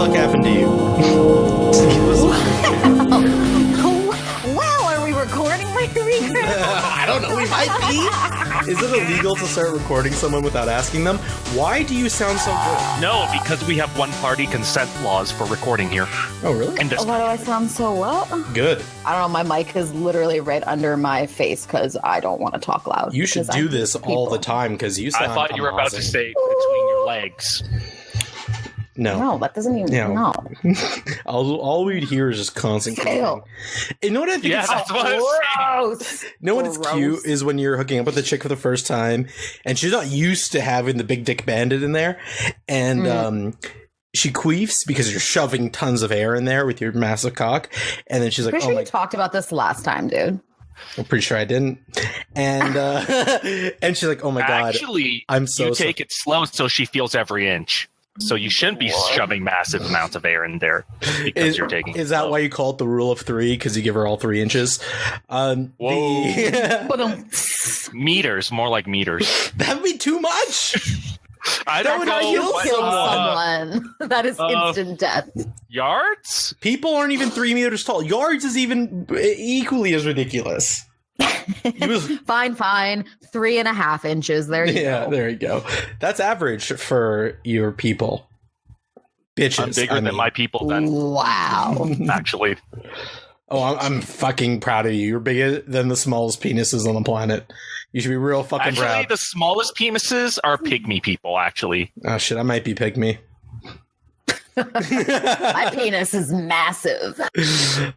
fuck happened to you? Well, are we recording my week? I don't know, we might be. Is it illegal to start recording someone without asking them? Why do you sound so good? No, because we have one-party consent laws for recording here. Oh, really? And Why do I sound so what? Good. I don't know. My mic is literally right under my face because I don't want to talk loud. You should do this all the time because you sound I thought you were about to say between your legs. No, that doesn't even. No. No. all we'd hear is just constant clicking. You know what I think? Yeah, that's what I was Gross. You know what is cute is when you're hooking up with a chick for the first time and she's not used to having the big dick bandit in there, and she queefs because you're shoving tons of air in there with your massive cock, and then she's like, Pretty "Oh sure my!" you talked about this last time, dude. I'm pretty sure I didn't. And and she's like, "Oh my god!" Actually, I'm so you take it slow so she feels every inch. So you shouldn't be shoving massive amounts of air in there because you're taking. Is that why you call it the rule of 3? Because you give her all 3 inches? Meters, more like meters. That'd be too much. I That don't would know. kill Someone. That is instant death. Yards? People aren't even 3 meters tall. Yards is even equally as ridiculous. Fine. 3.5 inches. There you go. Yeah, there you go. That's average for your people. Bitches. I'm bigger than my people then. Wow. Actually. Oh, I'm fucking proud of you. You're bigger than the smallest penises on the planet. You should be real fucking Actually, proud. the smallest penises are pygmy people, actually. Oh shit, I might be pygmy. My penis is massive.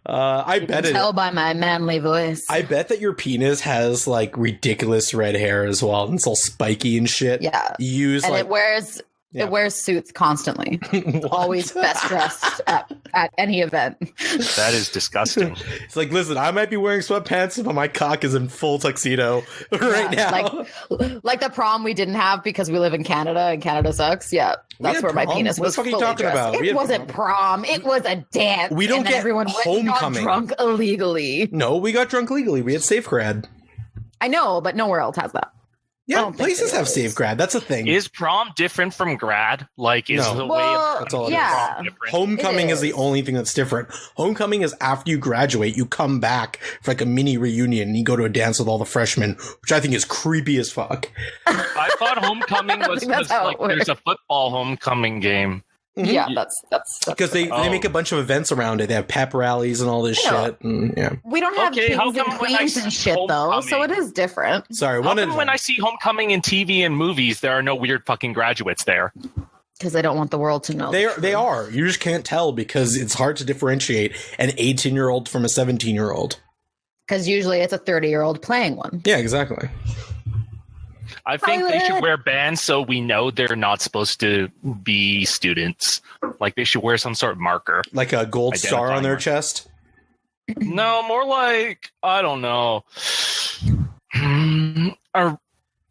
I bet it. Tell by my manly voice. I bet that your penis has like ridiculous red hair as well, and it's all spiky and shit. Yeah, you use and like it wears suits constantly. Always best dressed at any event. That is disgusting. It's like, listen, I might be wearing sweatpants, but my cock is in full tuxedo right now. Like the prom we didn't have because we live in Canada and Canada sucks. Yeah, that's where my penis was. What the fuck are you fully talking dressed. about? It wasn't prom. It was a dance. We don't and then get everyone homecoming. got drunk illegally. No, we got drunk legally. We had safe grad. I know, but nowhere else has that. Yeah, places have safe grad. That's a thing. Is prom different from grad? Like, is the way of that's all it is. Yeah. different? Homecoming is the only thing that's different. Homecoming is after you graduate, you come back for like a mini reunion and you go to a dance with all the freshmen, which I think is creepy as fuck. I thought homecoming was that's how it like there's a football homecoming game. Yeah, that's Because they make a bunch of events around it. They have pep rallies and all this shit. And, yeah. We don't have Okay, how kings and come when I queens see and shit though, so it homecoming- is different. Sorry, How come when I see homecoming in TV and movies, there are no weird fucking graduates there? Because I don't want the world to know. They are. You just can't tell because it's hard to differentiate an 18-year-old from a 17-year-old. Because usually it's a 30-year-old playing one. Yeah, exactly. I think they should wear bands so we know they're not supposed to be students. Like they should wear some sort of marker. Like a gold star on their marker. chest. No, more like, I don't know. Or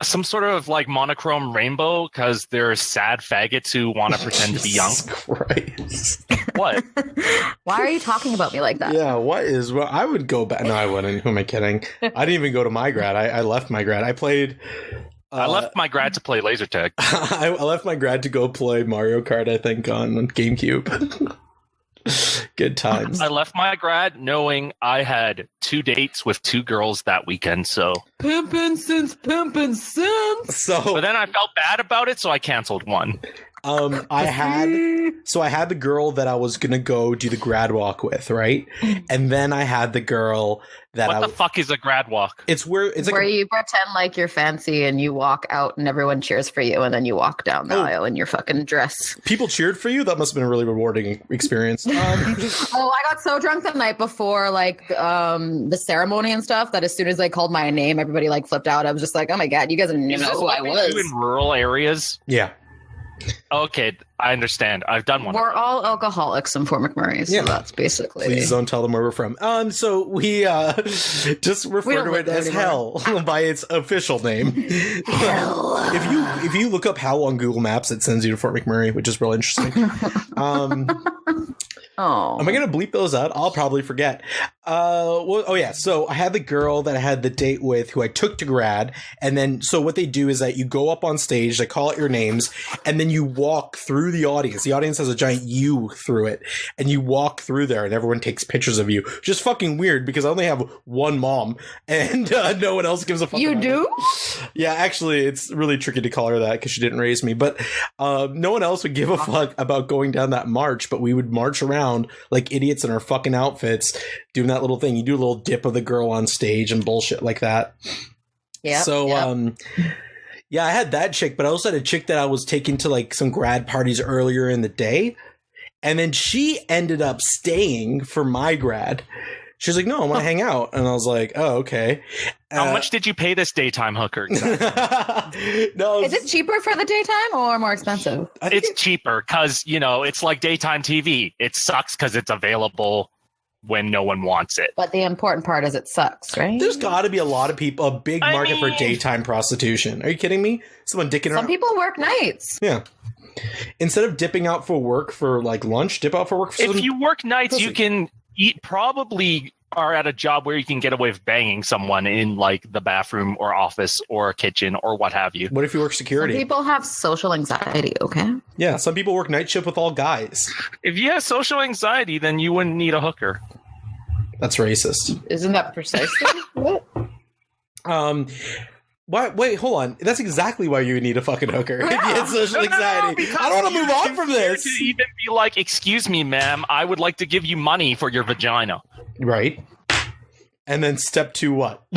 some sort of like monochrome rainbow because they're sad faggots who want to pretend to be young. Jesus Christ. What? Why are you talking about me like that? Yeah, what is... Well, I would go back... No, I wouldn't. Who am I kidding? I didn't even go to my grad. I left my grad. I played... I left my grad to play laser tag. I left my grad to go play Mario Kart, I think, on GameCube. Good times. I left my grad knowing I had 2 dates with 2 girls that weekend, so... Pimpin' since. So... But then I felt bad about it, so I canceled one. I had the girl that I was gonna go do the grad walk with, right? And then I had the girl that What the fuck is a grad walk? It's where you pretend like you're fancy and you walk out and everyone cheers for you and then you walk down the aisle in your fucking dress. People cheered for you. That must have been a really rewarding experience. Oh, I got so drunk the night before, like the ceremony and stuff, that as soon as they called my name, everybody like flipped out. I was just like, oh my god, you guys didn't even know who I was. In rural areas? Yeah. Okay, I understand. I've done one. We're all alcoholics in Fort McMurray, so that's basically. Please don't tell them where we're from. So we just refer to it as Hell by its official name. Hell. If you look up Hell on Google Maps, it sends you to Fort McMurray, which is real interesting. Oh, am I gonna bleep those out? I'll probably forget. So I had the girl that I had the date with who I took to grad. And then, so what they do is that you go up on stage, they call out your names, and then you walk through the audience. The audience has a giant U through it. And you walk through there and everyone takes pictures of you. Just fucking weird because I only have one mom and no one else gives a fuck. You do? Yeah, actually, it's really tricky to call her that because she didn't raise me. But no one else would give a fuck about going down that march. But we would march around like idiots in our fucking outfits, doing that little thing. You do a little dip of the girl on stage and bullshit like that. Yeah. So, yeah, I had that chick, but I also had a chick that I was taking to like some grad parties earlier in the day. And then she ended up staying for my grad. She's like, no, I want to hang out. And I was like, oh, okay. How much did you pay this daytime hooker? No, is it cheaper for the daytime or more expensive? It's cheaper because, it's like daytime TV. It sucks because it's available when no one wants it. But the important part is it sucks, right? There's got to be a lot of people, a big market for daytime prostitution. Are you kidding me? Someone dicking around. Some people work nights. Yeah. Instead of dipping out for work for like lunch, dip out for work for If you work nights, you can probably are at a job where you can get away with banging someone in like the bathroom or office or kitchen or what have you. What if you work security? Some people have social anxiety, okay? Yeah, some people work night shift with all guys. If you have social anxiety, then you wouldn't need a hooker. That's racist. Isn't that precisely what? Why? Wait, hold on. That's exactly why you would need a fucking hooker. If you had social anxiety. I don't want to move on from this. To even be like, excuse me, ma'am, I would like to give you money for your vagina. Right. And then step two, what?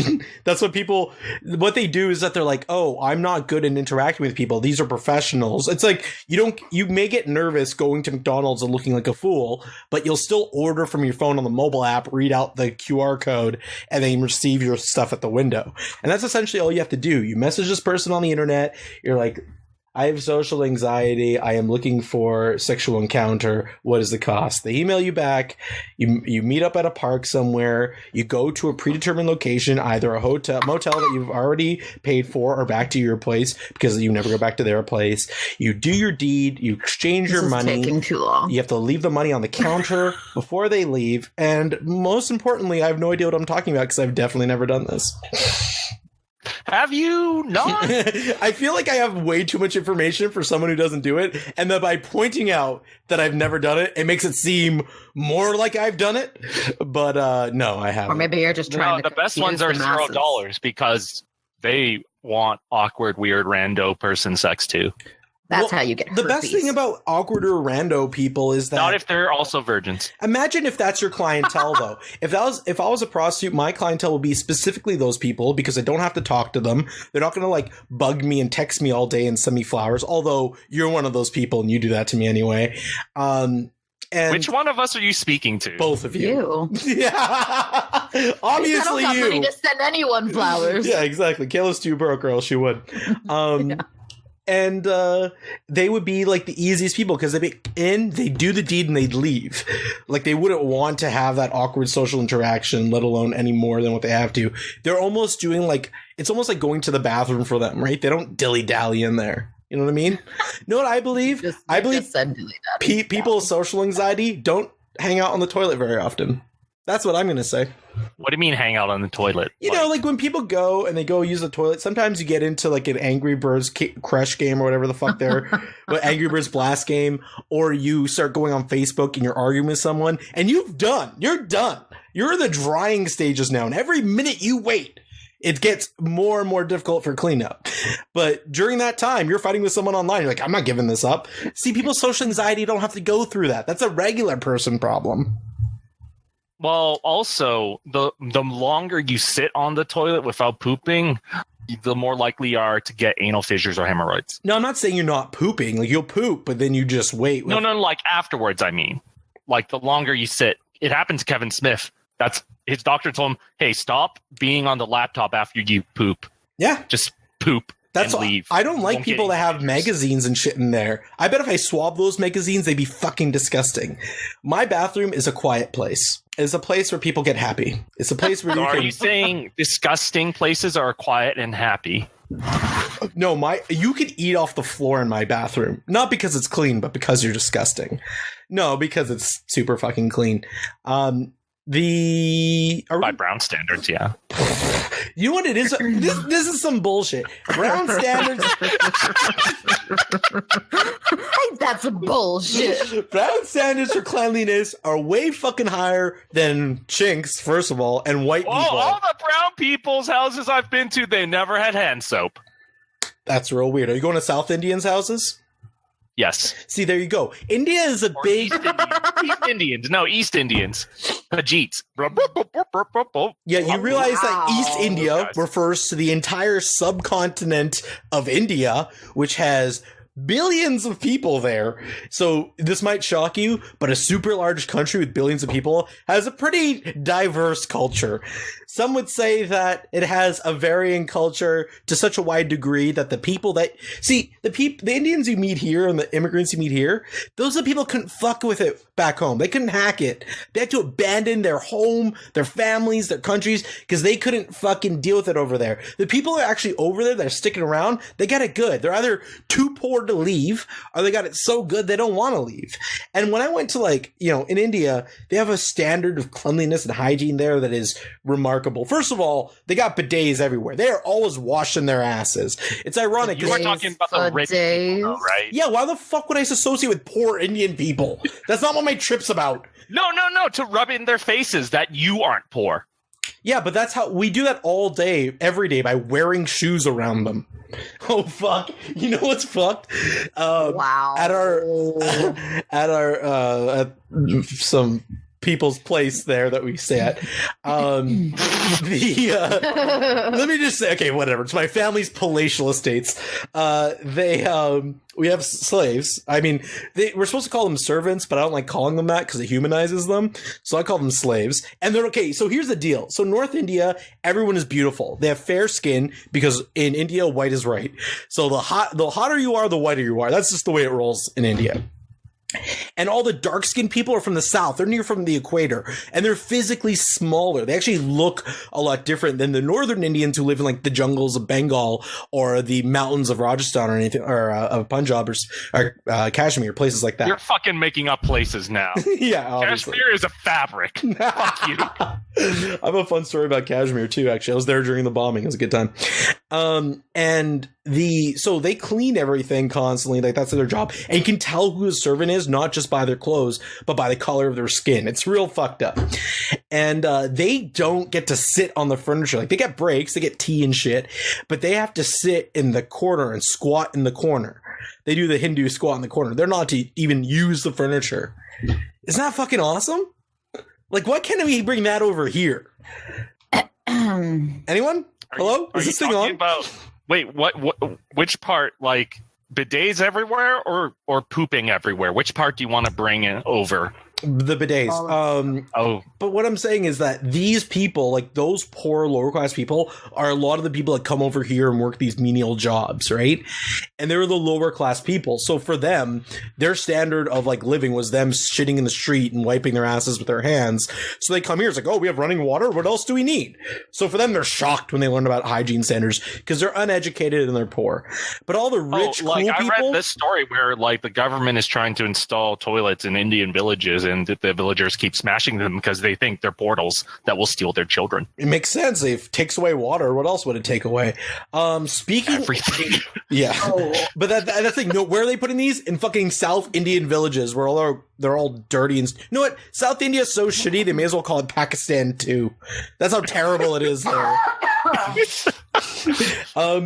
That's what they do is that they're like, oh, I'm not good at interacting with people. These are professionals. It's like, you may get nervous going to McDonald's and looking like a fool, but you'll still order from your phone on the mobile app, read out the QR code, and then receive your stuff at the window. And that's essentially all you have to do. You message this person on the internet. You're like, I have social anxiety. I am looking for sexual encounter. What is the cost? They email you back. You meet up at a park somewhere. You go to a predetermined location, either a motel that you've already paid for, or back to your place because you never go back to their place. You do your deed. You exchange your money. This is taking too long. You have to leave the money on the counter before they leave. And most importantly, I have no idea what I'm talking about because I've definitely never done this. Have you not? I feel like I have way too much information for someone who doesn't do it. And that by pointing out that I've never done it, it makes it seem more like I've done it. But no, I haven't. Or maybe you're just trying to the best ones are $0 because they want awkward, weird, rando person sex too. That's how you get herpes. The best thing about awkward or rando people is that not if they're also virgins. Imagine if that's your clientele though. If I was a prostitute, my clientele would be specifically those people because I don't have to talk to them. They're not going to like bug me and text me all day and send me flowers. Although you're one of those people and you do that to me anyway. And which one of us are you speaking to? Both of you. Yeah. Obviously I don't have you. money to send anyone flowers. Yeah, exactly. Kayla's too broke, or else she would. Yeah. And they would be like the easiest people because they do the deed and they'd leave. Like they wouldn't want to have that awkward social interaction, let alone any more than what they have to. They're almost doing like, it's almost like going to the bathroom for them, right? They don't dilly-dally in there. You know what I mean? You know what I believe? I believe people with social anxiety don't hang out on the toilet very often. That's what I'm going to say. What do you mean hang out on the toilet? You know, like when people go and they go use the toilet, sometimes you get into like an Angry Birds Crush game or whatever the fuck they're, Angry Birds Blast game, or you start going on Facebook and you're arguing with someone and you're done. You're in the drying stages now. And every minute you wait, it gets more and more difficult for cleanup. But during that time, you're fighting with someone online. You're like, I'm not giving this up. See, people's social anxiety don't have to go through that. That's a regular person problem. Well, also, the longer you sit on the toilet without pooping, the more likely you are to get anal fissures or hemorrhoids. No, I'm not saying you're not pooping. Like, you'll poop, but then you just wait. No, like afterwards, I mean. Like, the longer you sit. It happened to Kevin Smith. His doctor told him, hey, stop being on the laptop after you poop. Yeah. Just poop. That's and leave. I don't like people that have magazines and shit in there. I bet if I swab those magazines, they'd be fucking disgusting. My bathroom is a quiet place. It's a place where people get happy. It's a place where Are you saying disgusting places are quiet and happy? No, you could eat off the floor in my bathroom. Not because it's clean, but because you're disgusting. No, because it's super fucking clean. By brown standards, yeah. You know what it is? This is some bullshit. Brown standards. That's bullshit. Brown standards for cleanliness are way fucking higher than chinks, first of all, and white people. All the brown people's houses I've been to, they never had hand soap. That's real weird. Are you going to South Indians' houses? Yes. See, there you go. India is a big... East Indians. No, East Indians. Hajiits. Yeah, you realize that East India Guys. refers to the entire subcontinent of India, which has billions of people there. So this might shock you, but a super large country with billions of people has a pretty diverse culture. Some would say that it has a varying culture to such a wide degree that the people that see the Indians you meet here and the immigrants you meet here, those are the people who couldn't fuck with it back home. They couldn't hack it. They had to abandon their home, their families, their countries because they couldn't fucking deal with it over there. The people that are actually over there that are sticking around, they got it good. They're either too poor to leave or they got it so good they don't want to leave. And when I went to in India, they have a standard of cleanliness and hygiene there that is remarkable. First of all, they got bidets everywhere. They are always washing their asses. It's ironic. You were talking about the rich people, right? Yeah, why the fuck would I associate with poor Indian people? That's not what my trip's about. No, to rub it in their faces that you aren't poor. Yeah, but that's how we do that all day, every day, by wearing shoes around them. Oh fuck! You know what's fucked? Wow. At some people's place there that we stay at. Let me just say, okay, whatever. It's my family's palatial estates. We have slaves. I mean, we're supposed to call them servants, but I don't like calling them that because it humanizes them. So I call them slaves. And they're okay. So here's the deal. So North India, everyone is beautiful. They have fair skin because in India, white is right. So the hotter you are, the whiter you are. That's just the way it rolls in India. And all the dark-skinned people are from the south. They're near from the equator. And they're physically smaller. They actually look a lot different than the northern Indians who live in the jungles of Bengal or the mountains of Rajasthan or anything, or of Punjab or Kashmir, places like that. You're fucking making up places now. Yeah, obviously. Kashmir is a fabric. Fuck you. I have a fun story about Kashmir too, actually. I was there during the bombing. It was a good time. So they clean everything constantly. That's their job. And you can tell who a servant is, not just by their clothes, but by the color of their skin. It's real fucked up. And they don't get to sit on the furniture. They get breaks, they get tea and shit, but they have to sit in the corner and squat in the corner. They do the Hindu squat in the corner. They're not to even use the furniture. Isn't that fucking awesome? Why can't we bring that over here? Anyone? Hello? Is this thing on? Wait, what? Which part? Bidets everywhere or pooping everywhere? Which part do you want to bring in over? The bidets. But what I'm saying is that these people, those poor lower class people, are a lot of the people that come over here and work these menial jobs, right? And they're the lower class people. So for them, their standard of living was them shitting in the street and wiping their asses with their hands. So they come here, it's we have running water. What else do we need? So for them, they're shocked when they learn about hygiene standards because they're uneducated and they're poor. But all the rich, cool people. I read this story where the government is trying to install toilets in Indian villages, and the villagers keep smashing them because they think they're portals that will steal their children. It makes sense. It takes away water. What else would it take away? Speaking everything. Yeah. But that's the thing. No, where are they putting these? In fucking South Indian villages where they're all dirty and you know what? South India is so shitty they may as well call it Pakistan too. That's how terrible it is there.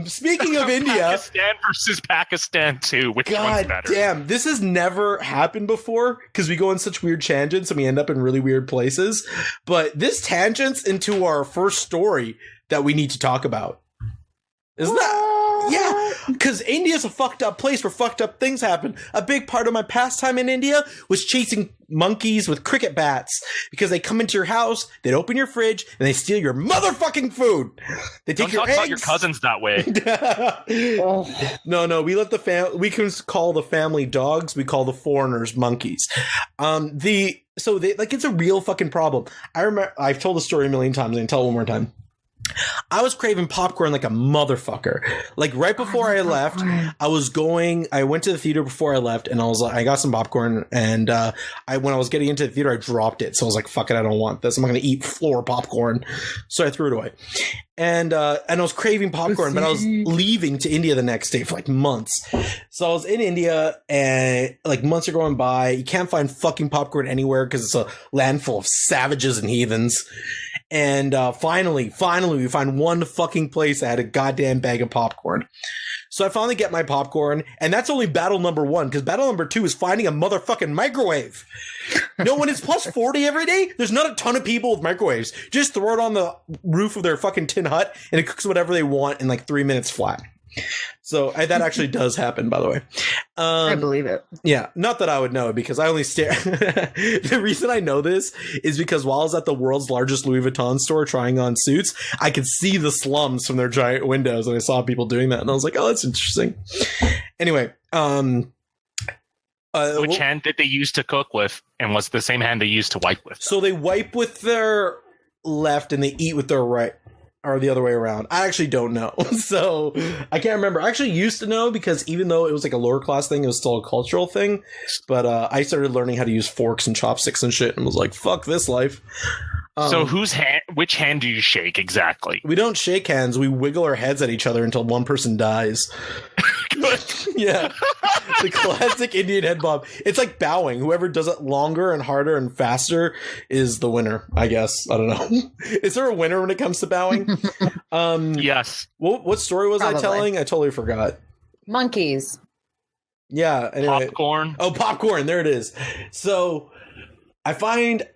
Speaking of India, Pakistan versus Pakistan 2, which one's better? Damn, this has never happened before because we go in such weird tangents and we end up in really weird places. But this tangents into our first story that we need to talk about. Isn't that? Yeah, because India's a fucked up place where fucked up things happen. A big part of my pastime in India was chasing monkeys with cricket bats because they come into your house, they'd open your fridge, and they steal your motherfucking food. They take your eggs. Don't talk about your cousins that way. No, we let we can call the family dogs. We call the foreigners monkeys. It's a real fucking problem. I remember I've told the story a million times. I can tell it one more time. I was craving popcorn like a motherfucker. Like right before I left, I went to the theater before I left, and I got some popcorn, and when I was getting into the theater, I dropped it. So I was like, fuck it, I don't want this. I'm not going to eat floor popcorn. So I threw it away. And I was craving popcorn, but I was leaving to India the next day for like months. So I was in India, and like months are going by. You can't find fucking popcorn anywhere because it's a land full of savages and heathens. And finally, we find one fucking place that had a goddamn bag of popcorn. So I finally get my popcorn, and that's only battle number 1, because battle number 2 is finding a motherfucking microwave. No, when it's plus 40 every day, there's not a ton of people with microwaves. Just throw it on the roof of their fucking tin hut, and it cooks whatever they want in like 3 minutes flat. So that actually does happen, by the way. I believe it. Yeah, not that I would know, because I only stare. The reason I know this is because while I was at the world's largest Louis Vuitton store trying on suits, I could see the slums from their giant windows, and I saw people doing that, and I was like, oh, that's interesting. Anyway, which hand did they use to cook with, and what's the same hand they used to wipe with? So they wipe with their left and they eat with their right. Or the other way around. I actually don't know. So I can't remember. I actually used to know, because even though it was like a lower class thing, it was still a cultural thing. But I started learning how to use forks and chopsticks and shit, and was like, fuck this life. So which hand do you shake exactly? We don't shake hands. We wiggle our heads at each other until one person dies. Yeah. The classic Indian head bob. It's like bowing. Whoever does it longer and harder and faster is the winner, I guess. I don't know. Is there a winner when it comes to bowing? Yes. What story was I telling? I totally forgot. Monkeys. Yeah. Anyway. Popcorn. Oh, popcorn. There it is. So I find...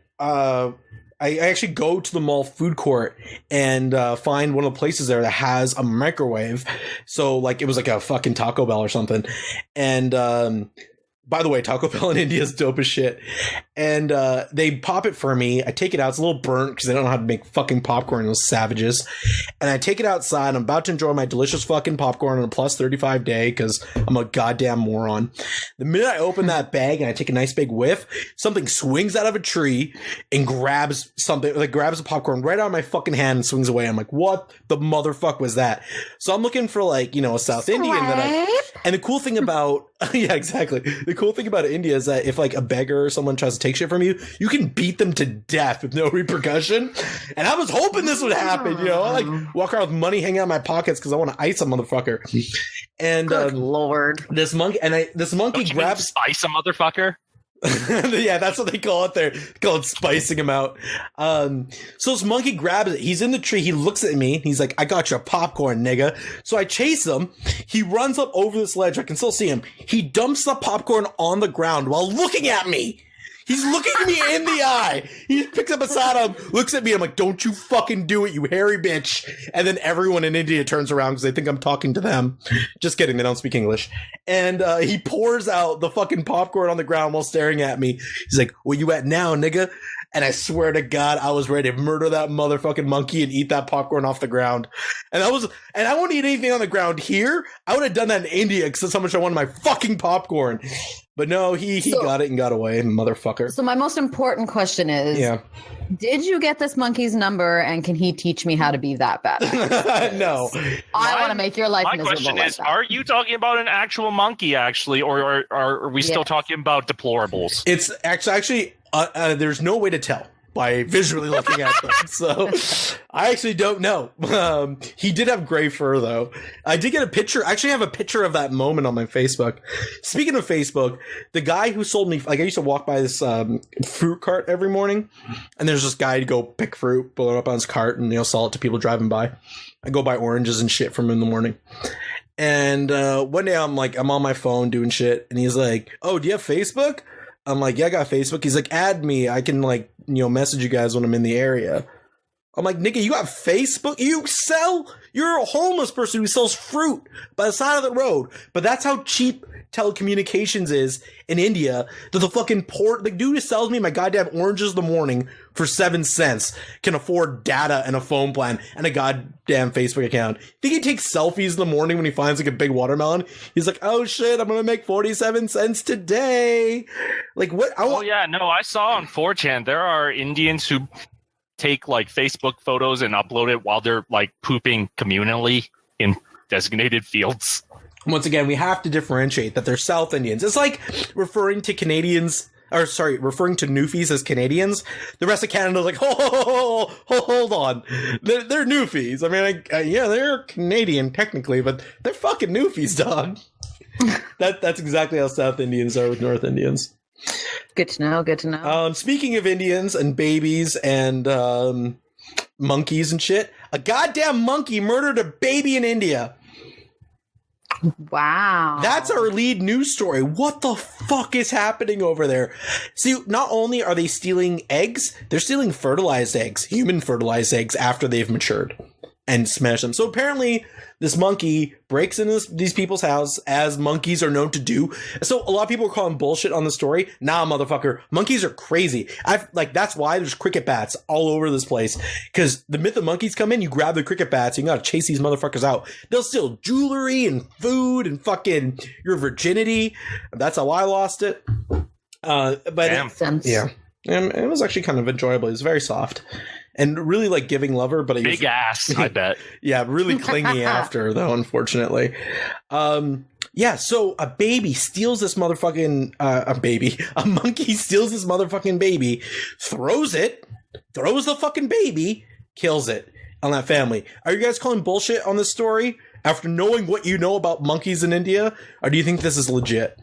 I actually go to the mall food court and find one of the places there that has a microwave. So like it was like a fucking Taco Bell or something. And by the way, Taco Bell in India is dope as shit. And they pop it for me. I take it out. It's a little burnt because they don't know how to make fucking popcorn, those savages. And I take it outside. I'm about to enjoy my delicious fucking popcorn on a plus 35 day because I'm a goddamn moron. The minute I open that bag and I take a nice big whiff, something swings out of a tree and grabs something, like grabs the popcorn right out of my fucking hand and swings away. I'm like, what the motherfuck was that? So I'm looking for like, you know, a South Indian and the cool thing about, yeah, exactly. The cool thing about India is that if like a beggar or someone tries to take shit from you, you can beat them to death with no repercussion. And I was hoping this would happen, you know, I like walk around with money hanging out of my pockets because I want to ice a motherfucker. And good Lord, this monkey grabs spice a motherfucker. Yeah, that's what they call it there. They call it spicing him out. So this monkey grabs it. He's in the tree. He looks at me. He's like, I got your popcorn, nigga. So I chase him. He runs up over this ledge. I can still see him. He dumps the popcorn on the ground while looking at me. He's looking at me in the eye. He picks up a sandal, looks at me. I'm like, don't you fucking do it, you hairy bitch. And then everyone in India turns around because they think I'm talking to them. Just kidding. They don't speak English. And he pours out the fucking popcorn on the ground while staring at me. He's like, where you at now, nigga? And I swear to God, I was ready to murder that motherfucking monkey and eat that popcorn off the ground. And I won't eat anything on the ground here. I would have done that in India because that's how much I wanted my fucking popcorn. But no, he got it and got away, motherfucker. So my most important question is, did you get this monkey's number and can he teach me how to be that bad? No. I want to make your life miserable. My question is, like are you talking about an actual monkey, actually, or are we still talking about deplorables? It's actually there's no way to tell by visually looking at them. So I actually don't know. He did have gray fur, though. I did get a picture. I actually have a picture of that moment on my Facebook. Speaking of Facebook, the guy who sold me, like I used to walk by this fruit cart every morning, and there's this guy to go pick fruit, pull it up on his cart, and sell it to people driving by. I go buy oranges and shit from him in the morning. And one day I'm on my phone doing shit, and he's like, "Oh, do you have Facebook?" I'm like, "Yeah, I got Facebook." He's like, "Add me. I can message you guys when I'm in the area." I'm like, "Nigga, you got Facebook? You're a homeless person who sells fruit by the side of the road." But that's how cheap telecommunications is in India. That the fucking the dude who sells me my goddamn oranges in the morning for 7 cents can afford data and a phone plan and a goddamn Facebook account. Think he takes selfies in the morning when he finds like a big watermelon? He's like, "Oh shit, I'm gonna make 47 cents today." Like what? I saw on 4chan there are Indians who take like Facebook photos and upload it while they're like pooping communally in designated fields. Once again, we have to differentiate that they're South Indians. It's like referring to Newfies as Canadians. The rest of Canada's like, hold on. They're Newfies. I mean, yeah, they're Canadian technically, but they're fucking Newfies, dog. That's exactly how South Indians are with North Indians. Good to know. Good to know. Speaking of Indians and babies and monkeys and shit, a goddamn monkey murdered a baby in India. Wow. That's our lead news story. What the fuck is happening over there? See, not only are they stealing eggs, they're stealing fertilized eggs, human fertilized eggs after they've matured and smash them. So apparently this monkey breaks into these people's house, as monkeys are known to do. So a lot of people are calling bullshit on the story. Nah, motherfucker. Monkeys are crazy. That's why there's cricket bats all over this place. Because the minute the monkeys come in, you grab the cricket bats and you gotta chase these motherfuckers out. They'll steal jewelry and food and fucking your virginity. That's how I lost it. But Damn. Yeah. And it was actually kind of enjoyable. It was very soft. And really like giving lover, but big ass, I bet. Yeah, really clingy after though, unfortunately. Yeah, so a baby steals this motherfucking a monkey steals this motherfucking baby, throws the fucking baby, kills it on that family. Are you guys calling bullshit on this story after knowing what you know about monkeys in India, or do you think this is legit?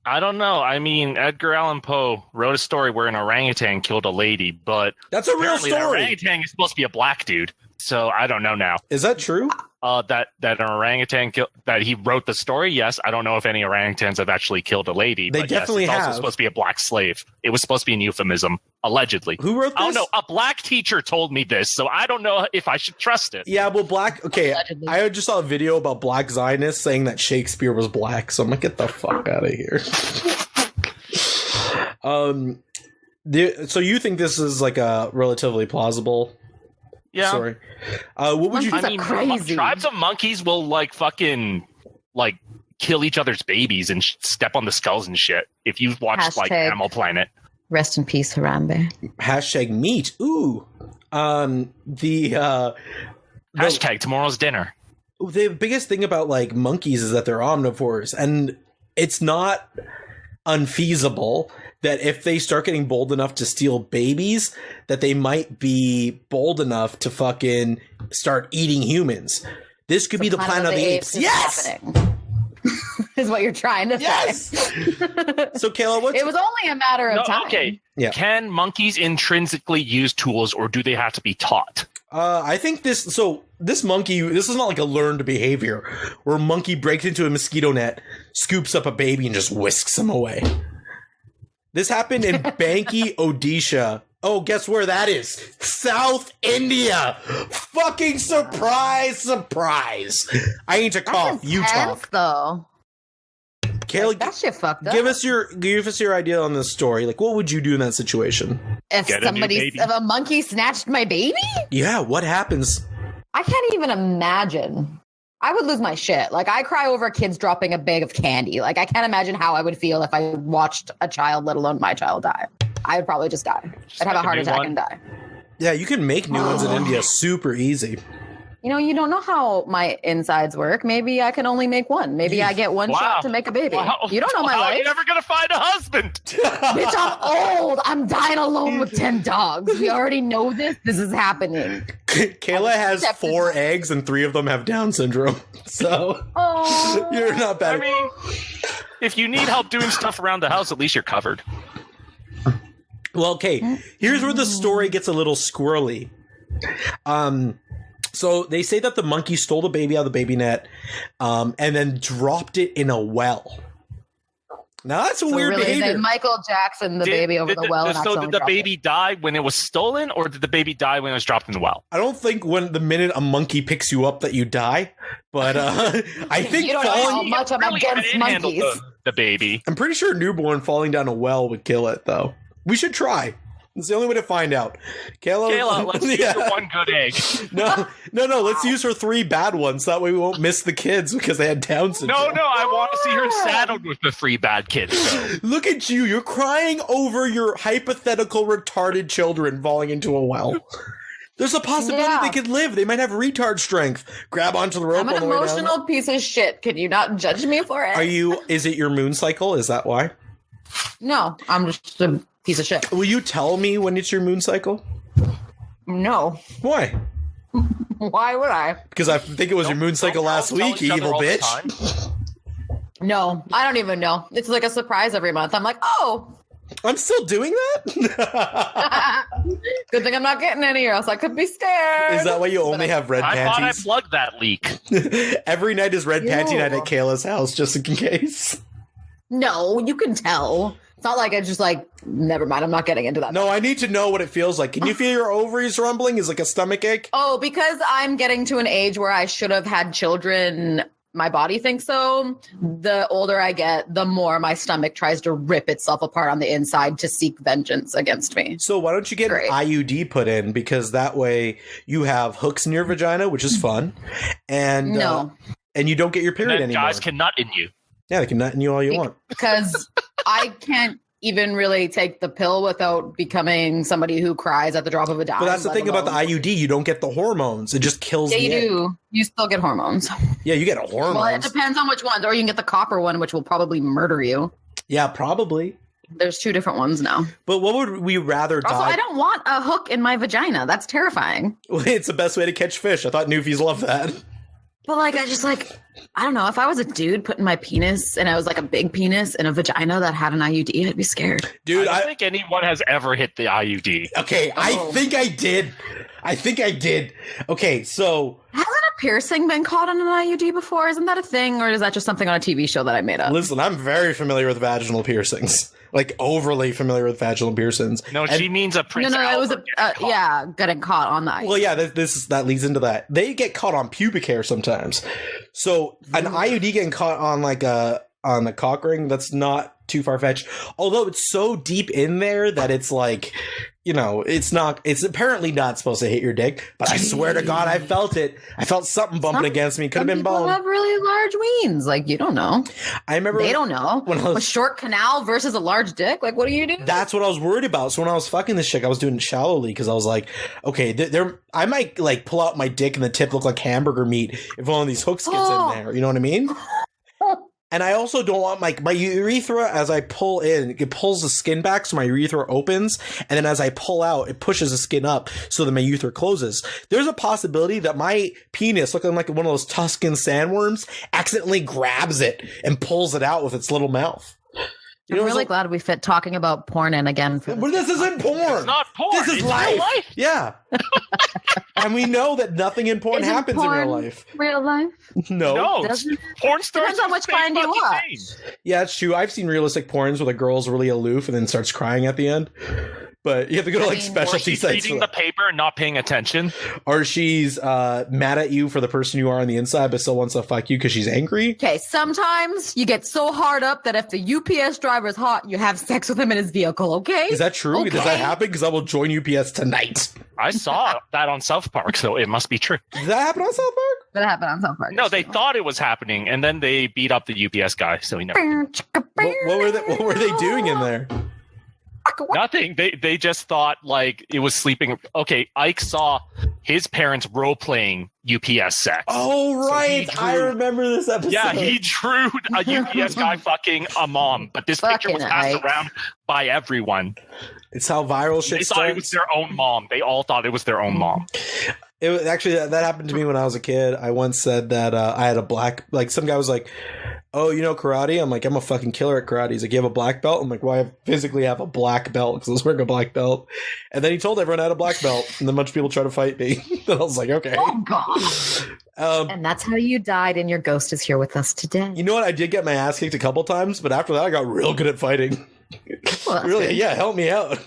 I don't know. I mean, Edgar Allan Poe wrote a story where an orangutan killed a lady, but that's a real story. That orangutan is supposed to be a black dude, so I don't know now. Is that true? That an orangutan that he wrote the story. Yes, I don't know if any orangutans have actually killed a lady. They definitely it's have. Also supposed to be a black slave. It was supposed to be an euphemism, allegedly. Who wrote this? Oh no, a black teacher told me this, so I don't know if I should trust it. Yeah, well, okay. Allegedly. I just saw a video about black Zionists saying that Shakespeare was black, so I'm like, get the fuck out of here. So you think this is like a relatively plausible? Yeah. Sorry. What would you? I mean, crazy. Tribes of monkeys will like fucking like kill each other's babies and step on the skulls and shit. If you've watched like Animal Planet. Rest in peace, Harambe. Hashtag meat. Ooh. Hashtag tomorrow's dinner. The biggest thing about like monkeys is that they're omnivores, and it's not unfeasible that if they start getting bold enough to steal babies, that they might be bold enough to fucking start eating humans. This could be the Planet of the Apes. Yes! Is what you're trying to say. So, Kayla, it was only a matter of time. Okay. Yeah. Can monkeys intrinsically use tools, or do they have to be taught? I think this monkey, this is not like a learned behavior where a monkey breaks into a mosquito net, scoops up a baby, and just whisks him away. This happened in Banki, Odisha. Oh, guess where that is? South India. Fucking surprise, surprise. I ain't to cough. That's you intense, talk. Though. Kayla, that shit fucked up. Give us your idea on this story. Like, what would you do in that situation? If a monkey snatched my baby? Yeah, what happens? I can't even imagine. I would lose my shit. Like, I cry over kids dropping a bag of candy. Like, I can't imagine how I would feel if I watched a child, let alone my child, die. I would probably just die. I'd have a heart attack and die. Yeah, you can make new ones in India super easy. You know, you don't know how my insides work. Maybe I can only make one. Maybe I get one shot to make a baby. Wow. You don't know my life. You're never going to find a husband. Bitch, I'm old. I'm dying alone with 10 dogs. We already know this. This is happening. Kayla has 4 eggs and 3 of them have Down syndrome. So you're not bad. I mean, if you need help doing stuff around the house, at least you're covered. Well, okay. Here's where the story gets a little squirrely. So they say that the monkey stole the baby out of the baby net, and then dropped it in a well. Now that's a weird behavior. Michael Jackson, baby over the well. So did the baby die when it was stolen, or did the baby die when it was dropped in the well? I don't think the minute a monkey picks you up that you die, but I think you don't know how much I'm against monkeys. The baby. I'm pretty sure newborn falling down a well would kill it, though. We should try. It's the only way to find out. Kayla, let's use your one good egg. No. Let's use her 3 bad ones. That way we won't miss the kids because they had Down syndrome. No, I want to see her saddled with the 3 bad kids. Though. Look at you. You're crying over your hypothetical retarded children falling into a well. There's a possibility they could live. They might have retard strength. Grab onto the rope I'm on an the way down. emotional piece of shit. Can you not judge me for it? Is it your moon cycle? Is that why? No, I'm just a piece of shit. Will you tell me when it's your moon cycle? No. Why? Why would I? Because I think it was your moon cycle last week, you evil bitch. No, I don't even know. It's like a surprise every month. I'm like, oh. I'm still doing that? Good thing I'm not getting any, or else I could be scared. Is that why you only have red panties? I thought I plugged that leak. Every night is red panty night at Kayla's house, just in case. No, you can tell. It's not like it's just like, never mind, I'm not getting into that. No, I need to know what it feels like. Can you feel your ovaries rumbling? Is it like a stomach ache? Oh, because I'm getting to an age where I should have had children. My body thinks so. The older I get, the more my stomach tries to rip itself apart on the inside to seek vengeance against me. So why don't you get an IUD put in? Because that way you have hooks in your vagina, which is fun. And and you don't get your period anymore. Guys can nut in you. Yeah, they can nut in you all you want. Because I can't even really take the pill without becoming somebody who cries at the drop of a dime. But that's the thing about the IUD. You don't get the hormones. It just kills the egg. Yeah, you do. You still get hormones. Yeah, you get hormones. Well, it depends on which ones. Or you can get the copper one, which will probably murder you. Yeah, probably. There's 2 different ones now. But what would we rather die? Also, I don't want a hook in my vagina. That's terrifying. Well, it's the best way to catch fish. I thought newfies love that. But like, I don't know. If I was a dude putting my penis and I was like a big penis in a vagina that had an IUD, I'd be scared. Dude, I don't think anyone has ever hit the IUD. Okay, I think I did. Okay, so hasn't a piercing been caught on an IUD before? Isn't that a thing, or is that just something on a TV show that I made up? Listen, I'm very familiar with vaginal piercings. Like overly familiar with vaginal piercings. No, she means a Prince. No, it was getting caught on the IUD. Well, yeah, that leads into that. They get caught on pubic hair sometimes. So an IUD getting caught on on the cock ring, that's not too far fetched. Although it's so deep in there that it's like, it's apparently not supposed to hit your dick, but I swear to God, I felt it. I felt something bumping against me. Could have been bone. People have really large weens. Like, you don't know. I remember they don't know. A short canal versus a large dick. Like, what do you do? That's what I was worried about. So when I was fucking this chick, I was doing it shallowly because I was like, okay, I might like pull out my dick and the tip look like hamburger meat if one of these hooks gets in there. You know what I mean? And I also don't want my urethra, as I pull in, it pulls the skin back so my urethra opens. And then as I pull out, it pushes the skin up so that my urethra closes. There's a possibility that my penis, looking like one of those Tuscan sandworms, accidentally grabs it and pulls it out with its little mouth. I'm really glad we fit talking about porn in again. This isn't porn. It's not porn. This is life. Yeah. And we know that nothing in porn happens in real life. Real life? No. Porn stars. Depends on which kind you watch. Yeah, it's true. I've seen realistic porns where the girl's really aloof and then starts crying at the end. But you have to go to specialty sites. Reading the paper and not paying attention. Or she's mad at you for the person you are on the inside, but still wants to fuck you because she's angry. Okay, sometimes you get so hard up that if the UPS driver is hot, you have sex with him in his vehicle, okay? Is that true? Okay. Does that happen? Because I will join UPS tonight. I saw that on South Park, so it must be true. Did that happen on South Park? That happened on South Park. No, they thought it was happening, and then they beat up the UPS guy, so we never. What were they doing in there? Nothing. They just thought like it was sleeping. Okay, Ike saw his parents role playing UPS sex. Oh right, so I remember this episode. Yeah, he drew a UPS guy fucking a mom, but this picture was passed around by everyone. It's how viral shit They starts. thought it was their own mom. They all thought it was their own mom. It was actually that happened to me when I was a kid. I once said that I had a black, like some guy was like, "Oh, you know karate?" I'm like, "I'm a fucking killer at karate." He's like, "You have a black belt?" I'm like, "Well, I physically have a black belt because I was wearing a black belt." And then he told everyone I had a black belt, and then a bunch of people tried to fight me. And I was like, "Okay." Oh God. And that's how you died, and your ghost is here with us today. You know what? I did get my ass kicked a couple times, but after that, I got real good at fighting. Well, really, good. Yeah, help me out.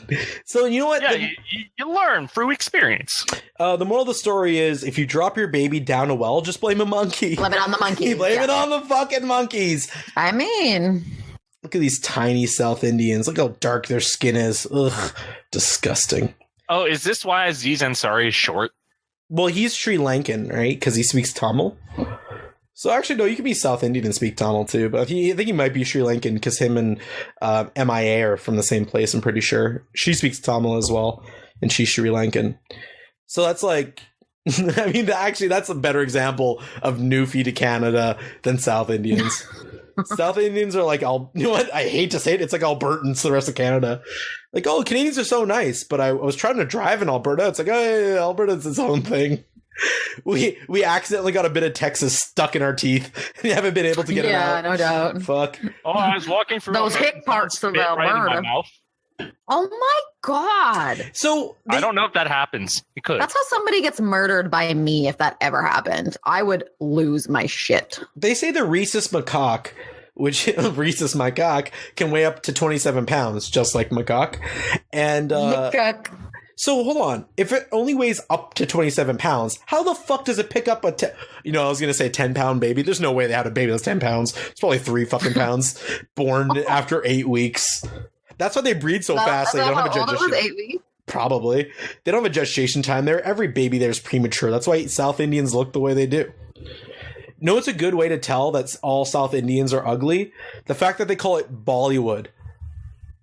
So you know what? Yeah, you learn through experience. The moral of the story is, if you drop your baby down a well, just blame a monkey. Blame it on the monkey. Blame it on the fucking monkeys. I mean, Look at these tiny South Indians. Look how dark their skin is. Ugh, disgusting. Oh, is this why Aziz Ansari is short? Well, he's Sri Lankan, right? Because he speaks Tamil. So actually, no, you could be South Indian and speak Tamil too. But I think he might be Sri Lankan because him and MIA are from the same place. I'm pretty sure she speaks Tamil as well, and she's Sri Lankan. So that's like, I mean, that's a better example of Newfie to Canada than South Indians. South Indians are like, you know what? I hate to say it. It's like Albertans to the rest of Canada. Like, oh, Canadians are so nice, but I was trying to drive in Alberta. It's like, oh, yeah, Alberta's its own thing. We accidentally got a bit of Texas stuck in our teeth and haven't been able to get it out. Yeah, no doubt. Fuck. Oh, I was walking through those hick parts of Alberta. Right in my mouth. Oh my god. So I don't know if that happens. It could. That's how somebody gets murdered by me if that ever happened. I would lose my shit. They say the rhesus macaque, which rhesus macaque can weigh up to 27 pounds, just like macaque. And so hold on. If it only weighs up to 27 pounds, how the fuck does it pick up I was going to say 10-pound baby. There's no way they had a baby that's 10 pounds. It's probably 3 fucking pounds born after 8 weeks. That's why they breed so fast. They don't have a gestation. 8 weeks? Probably. They don't have a gestation time there. Every baby there is premature. That's why South Indians look the way they do. No, it's a good way to tell that all South Indians are ugly. The fact that they call it Bollywood.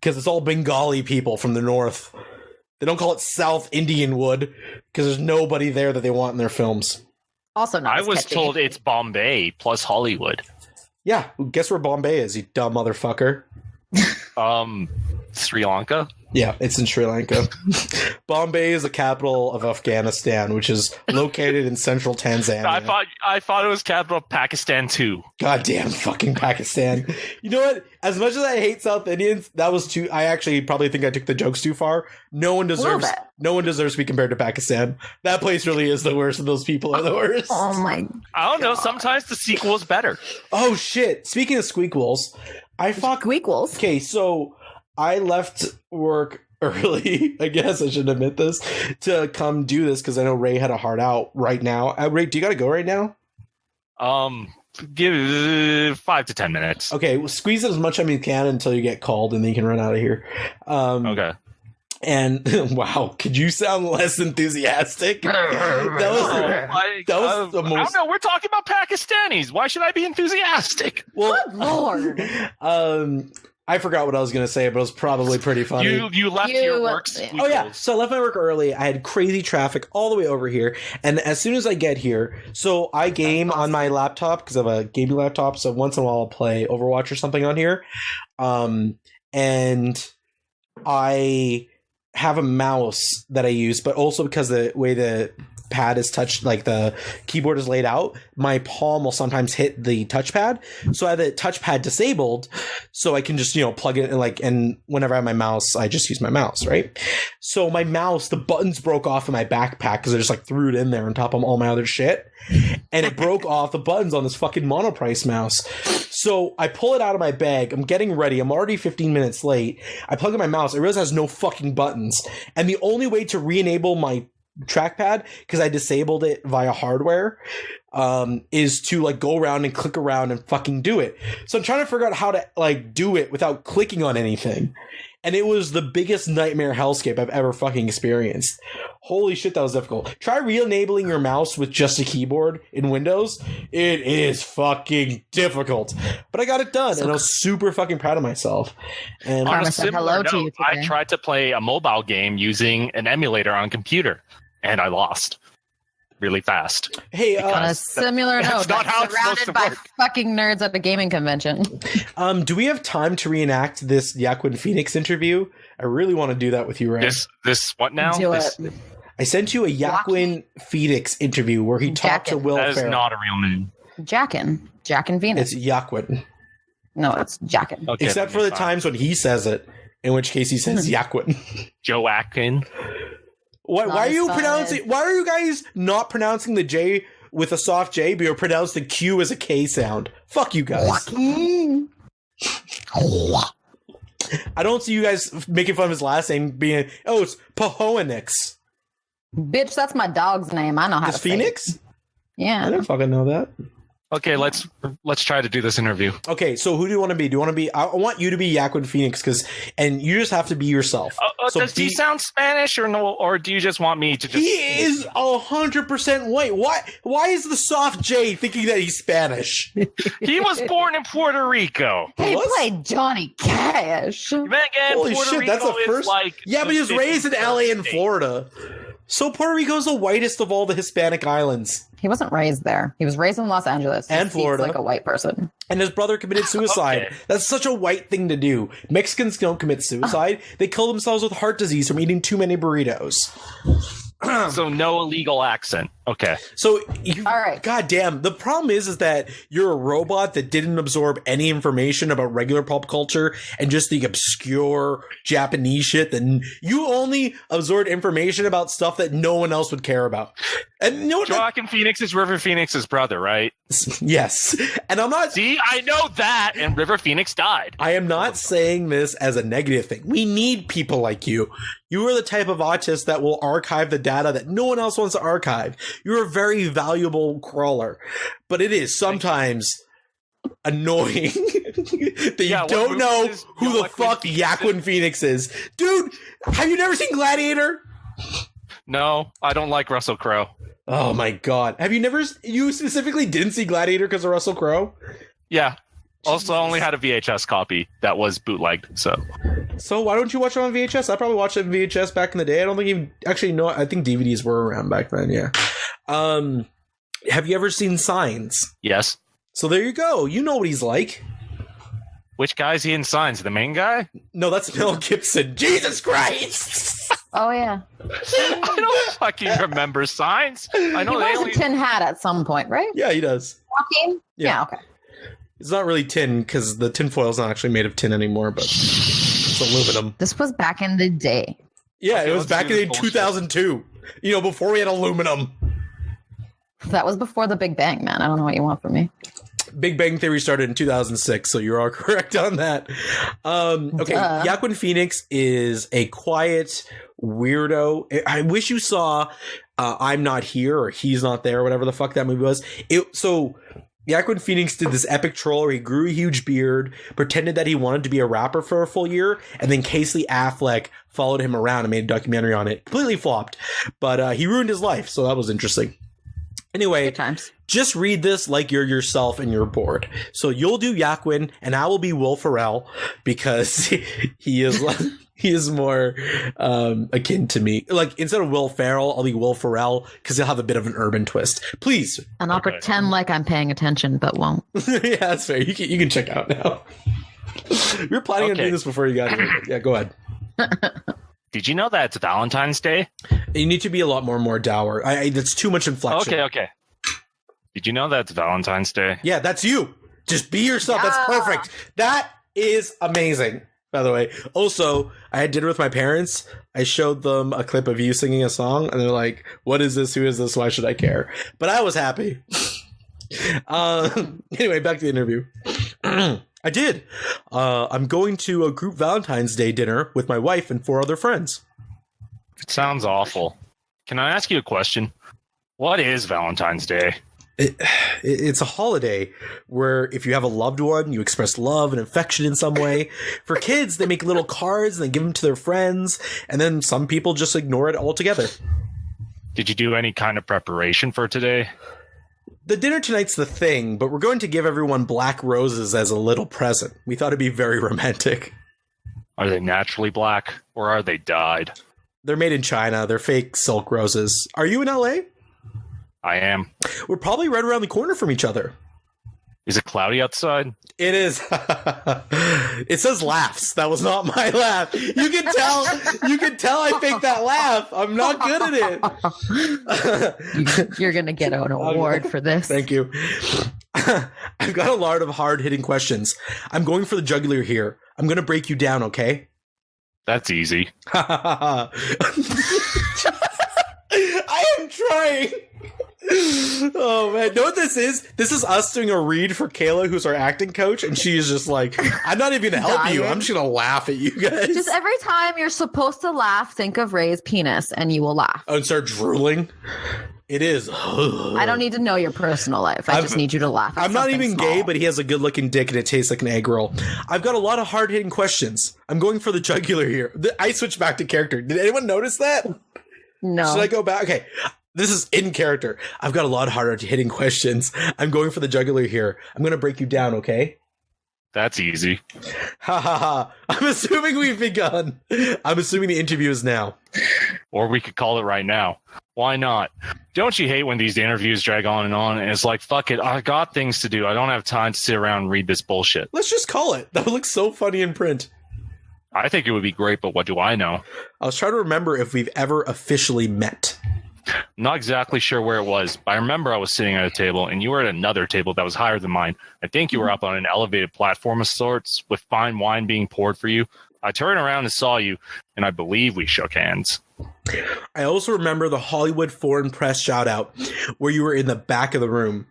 Because it's all Bengali people from the north. They don't call it South Indian wood because there's nobody there that they want in their films. Also not I as was catchy. told it's Bombay plus Hollywood. Yeah, guess where Bombay is, you dumb motherfucker. Sri Lanka. Yeah, it's in Sri Lanka. Bombay is the capital of Afghanistan, which is located in central Tanzania. I thought it was capital of Pakistan too. Goddamn fucking Pakistan. You know what? As much as I hate South Indians, that was too. I actually probably think I took the jokes too far. No one deserves to be compared to Pakistan. That place really is the worst, and those people are the worst. Oh my! I don't know. Sometimes the sequel is better. Oh shit! Speaking of squeakquels, Squeakquels. Okay, so I left work early. I guess I should admit this to come do this because I know Ray had a hard out right now. Ray, do you got to go right now? Give 5 to 10 minutes. Okay, well, squeeze it as much time you can until you get called, and then you can run out of here. Okay. And wow, could you sound less enthusiastic? That was the most. I don't know. We're talking about Pakistanis. Why should I be enthusiastic? Well, Good lord. I forgot what I was going to say, but it was probably pretty funny. You left your work. Oh yeah, so I left my work early. I had crazy traffic all the way over here, and as soon as I get here, so I game on my laptop because I have a gaming laptop. So once in a while, I'll play Overwatch or something on here, and I have a mouse that I use, but also because the way the pad is touched, like the keyboard is laid out, my palm will sometimes hit the touchpad. So I have the touchpad disabled, so I can just plug it in, and whenever I have my mouse, I just use my mouse, right? So my mouse, the buttons broke off in my backpack because I just threw it in there on top of all my other shit, and it broke off the buttons on this fucking Monoprice mouse. So I pull it out of my bag. I'm getting ready. I'm already 15 minutes late. I plug in my mouse. I realize it has no fucking buttons, and the only way to re-enable my trackpad, because I disabled it via hardware, is to go around and click around and fucking do it. So I'm trying to figure out how to do it without clicking on anything, and it was the biggest nightmare hellscape I've ever fucking experienced. Holy shit, that was difficult. Try re-enabling your mouse with just a keyboard in Windows. It is fucking difficult, but I got it done, and I was super fucking proud of myself. And on a said similar hello note, to you today. I tried to play a mobile game using an emulator on computer, and I lost really fast. hey, On a similar that's note, not how it's supposed surrounded to by work. fucking nerds at a gaming convention. do we have time to reenact this Joaquin Phoenix interview? I really want to do that with you, Ray. This what now? Do This- it. I sent you a Joaquin Phoenix interview where he talked to Will That is Ferrell. not a real name. Jackin Phoenix. It's Joaquin. No, it's Jackin. Okay, Except for the times when he says it, in which case he says Joaquin. Joaquin. Why are you Nice. pronouncing? Why are you guys not pronouncing the J with a soft J, but you pronounce the Q as a K sound? Fuck you guys. Joaquin. I don't see you guys making fun of his last name being, it's Pahoenix. Bitch, that's my dog's name. I know how Is to say Phoenix? it. Yeah. I didn't fucking know that. Okay, let's try to do this interview. Okay, so who do you want to be? Do you want to be? I want you to be Joaquin Phoenix and you just have to be yourself. So does he sound Spanish or no? Or do you just want me to just? He is 100% white. Why is the soft J thinking that he's Spanish? He was born in Puerto Rico. He played Johnny Cash. Then again, Holy Puerto shit, Rico that's the first. is like Yeah, but he was raised in LA and Florida. So Puerto Rico is the whitest of all the Hispanic islands. He wasn't raised there. He was raised in Los Angeles. And He Florida. speaks like a white person. And his brother committed suicide. Okay. That's such a white thing to do. Mexicans don't commit suicide. They kill themselves with heart disease from eating too many burritos. So no illegal accent. Okay. So, All right. God damn. The problem is that you're a robot that didn't absorb any information about regular pop culture and just the obscure Japanese shit. Then you only absorbed information about stuff that no one else would care about. And you know what? Joaquin Phoenix is River Phoenix's brother, right? Yes. And I'm not. See, I know that, and River Phoenix died. I am not saying this as a negative thing. We need people like you. You are the type of autist that will archive the data that no one else wants to archive. You're a very valuable crawler, but it is sometimes annoying that you don't know who the fuck Joaquin Phoenix is. Dude, have you never seen Gladiator? No, I don't like Russell Crowe. Oh my god. You specifically didn't see Gladiator because of Russell Crowe? Yeah. Also, I only had a VHS copy that was bootlegged, So why don't you watch it on VHS? I probably watched it on VHS back in the day. I don't think you actually know. I think DVDs were around back then. Yeah. Have you ever seen Signs? Yes. So there you go. You know what he's like. Which guy is he in Signs? The main guy? No, that's Mel Gibson. Jesus Christ! Oh, yeah. I don't fucking remember Signs. I know He wears a tin hat at some point, right? Yeah, he does. Joaquin? Yeah, okay. It's not really tin because the tinfoil is not actually made of tin anymore, but it's aluminum. This was back in the day. Yeah, Okay, it was back in 2002. You know, before we had aluminum. That was before the Big Bang, man. I don't know what you want from me. Big Bang Theory started in 2006, so you are correct on that. Okay, Joaquin Phoenix is a quiet weirdo. I wish you saw I'm Not Here or He's Not There, whatever the fuck that movie was. So Joaquin Phoenix did this epic troll where he grew a huge beard, pretended that he wanted to be a rapper for a full year, and then Casey Affleck followed him around and made a documentary on it. Completely flopped, but he ruined his life, so that was interesting. Anyway, Good times. Just read this like you're yourself and you're bored. So you'll do Joaquin, and I will be Will Ferrell because he is more akin to me. Like instead of Will Ferrell, I'll be Will Ferrell because he'll have a bit of an urban twist. Please. And I'll pretend like I'm paying attention, but won't. Yeah, that's fair. You can check out now. We were planning on doing this before you got here. Yeah, go ahead. Did you know that it's Valentine's Day? You need to be a lot more dour. That's too much inflection. Okay. Did you know that it's Valentine's Day? Yeah, that's you. Just be yourself. Yeah. That's perfect. That is amazing, by the way. Also, I had dinner with my parents. I showed them a clip of you singing a song, and they're like, what is this? Who is this? Why should I care? But I was happy. Anyway, back to the interview. I did. I'm going to a group Valentine's Day dinner with my wife and 4 other friends. It sounds awful. Can I ask you a question? What is Valentine's Day? It's a holiday where if you have a loved one, you express love and affection in some way. For kids, they make little cards and they give them to their friends, and then some people just ignore it altogether. Did you do any kind of preparation for today? The dinner tonight's the thing, but we're going to give everyone black roses as a little present. We thought it'd be very romantic. Are they naturally black, or are they dyed? They're made in China. They're fake silk roses. Are you in LA? I am. We're probably right around the corner from each other. Is it cloudy outside? It is. It says laughs. That was not my laugh. You can tell I faked that laugh. I'm not good at it. You're going to get an award for this. Thank you. I've got a lot of hard-hitting questions. I'm going for the jugular here. I'm going to break you down, okay? That's easy. I am trying. Oh man, know what this is? This is us doing a read for Kayla, who's our acting coach, and she is just like, I'm not even gonna help you. I'm just gonna laugh at you guys. Just every time you're supposed to laugh, think of Ray's penis and you will laugh. Oh, and start drooling It is. I don't need to know your personal life. I just need you to laugh. At I'm not even small. gay, but he has a good-looking dick and it tastes like an egg roll. I've got a lot of hard-hitting questions. I'm going for the jugular here. I switched back to character. Did anyone notice that? No. Should I go back? Okay. This is in character. I've got a lot of hard-hitting questions. I'm going for the jugular here. I'm going to break you down, okay? That's easy. Ha ha ha. I'm assuming we've begun. I'm assuming the interview is now. Or we could call it right now. Why not? Don't you hate when these interviews drag on and it's like, fuck it, I got things to do. I don't have time to sit around and read this bullshit. Let's just call it. That would look so funny in print. I think it would be great, but what do I know? I was trying to remember if we've ever officially met. I'm not exactly sure where it was, but I remember I was sitting at a table and you were at another table that was higher than mine. I think you were up on an elevated platform of sorts with fine wine being poured for you. I turned around and saw you, and I believe we shook hands. I also remember the Hollywood Foreign Press shout out where you were in the back of the room.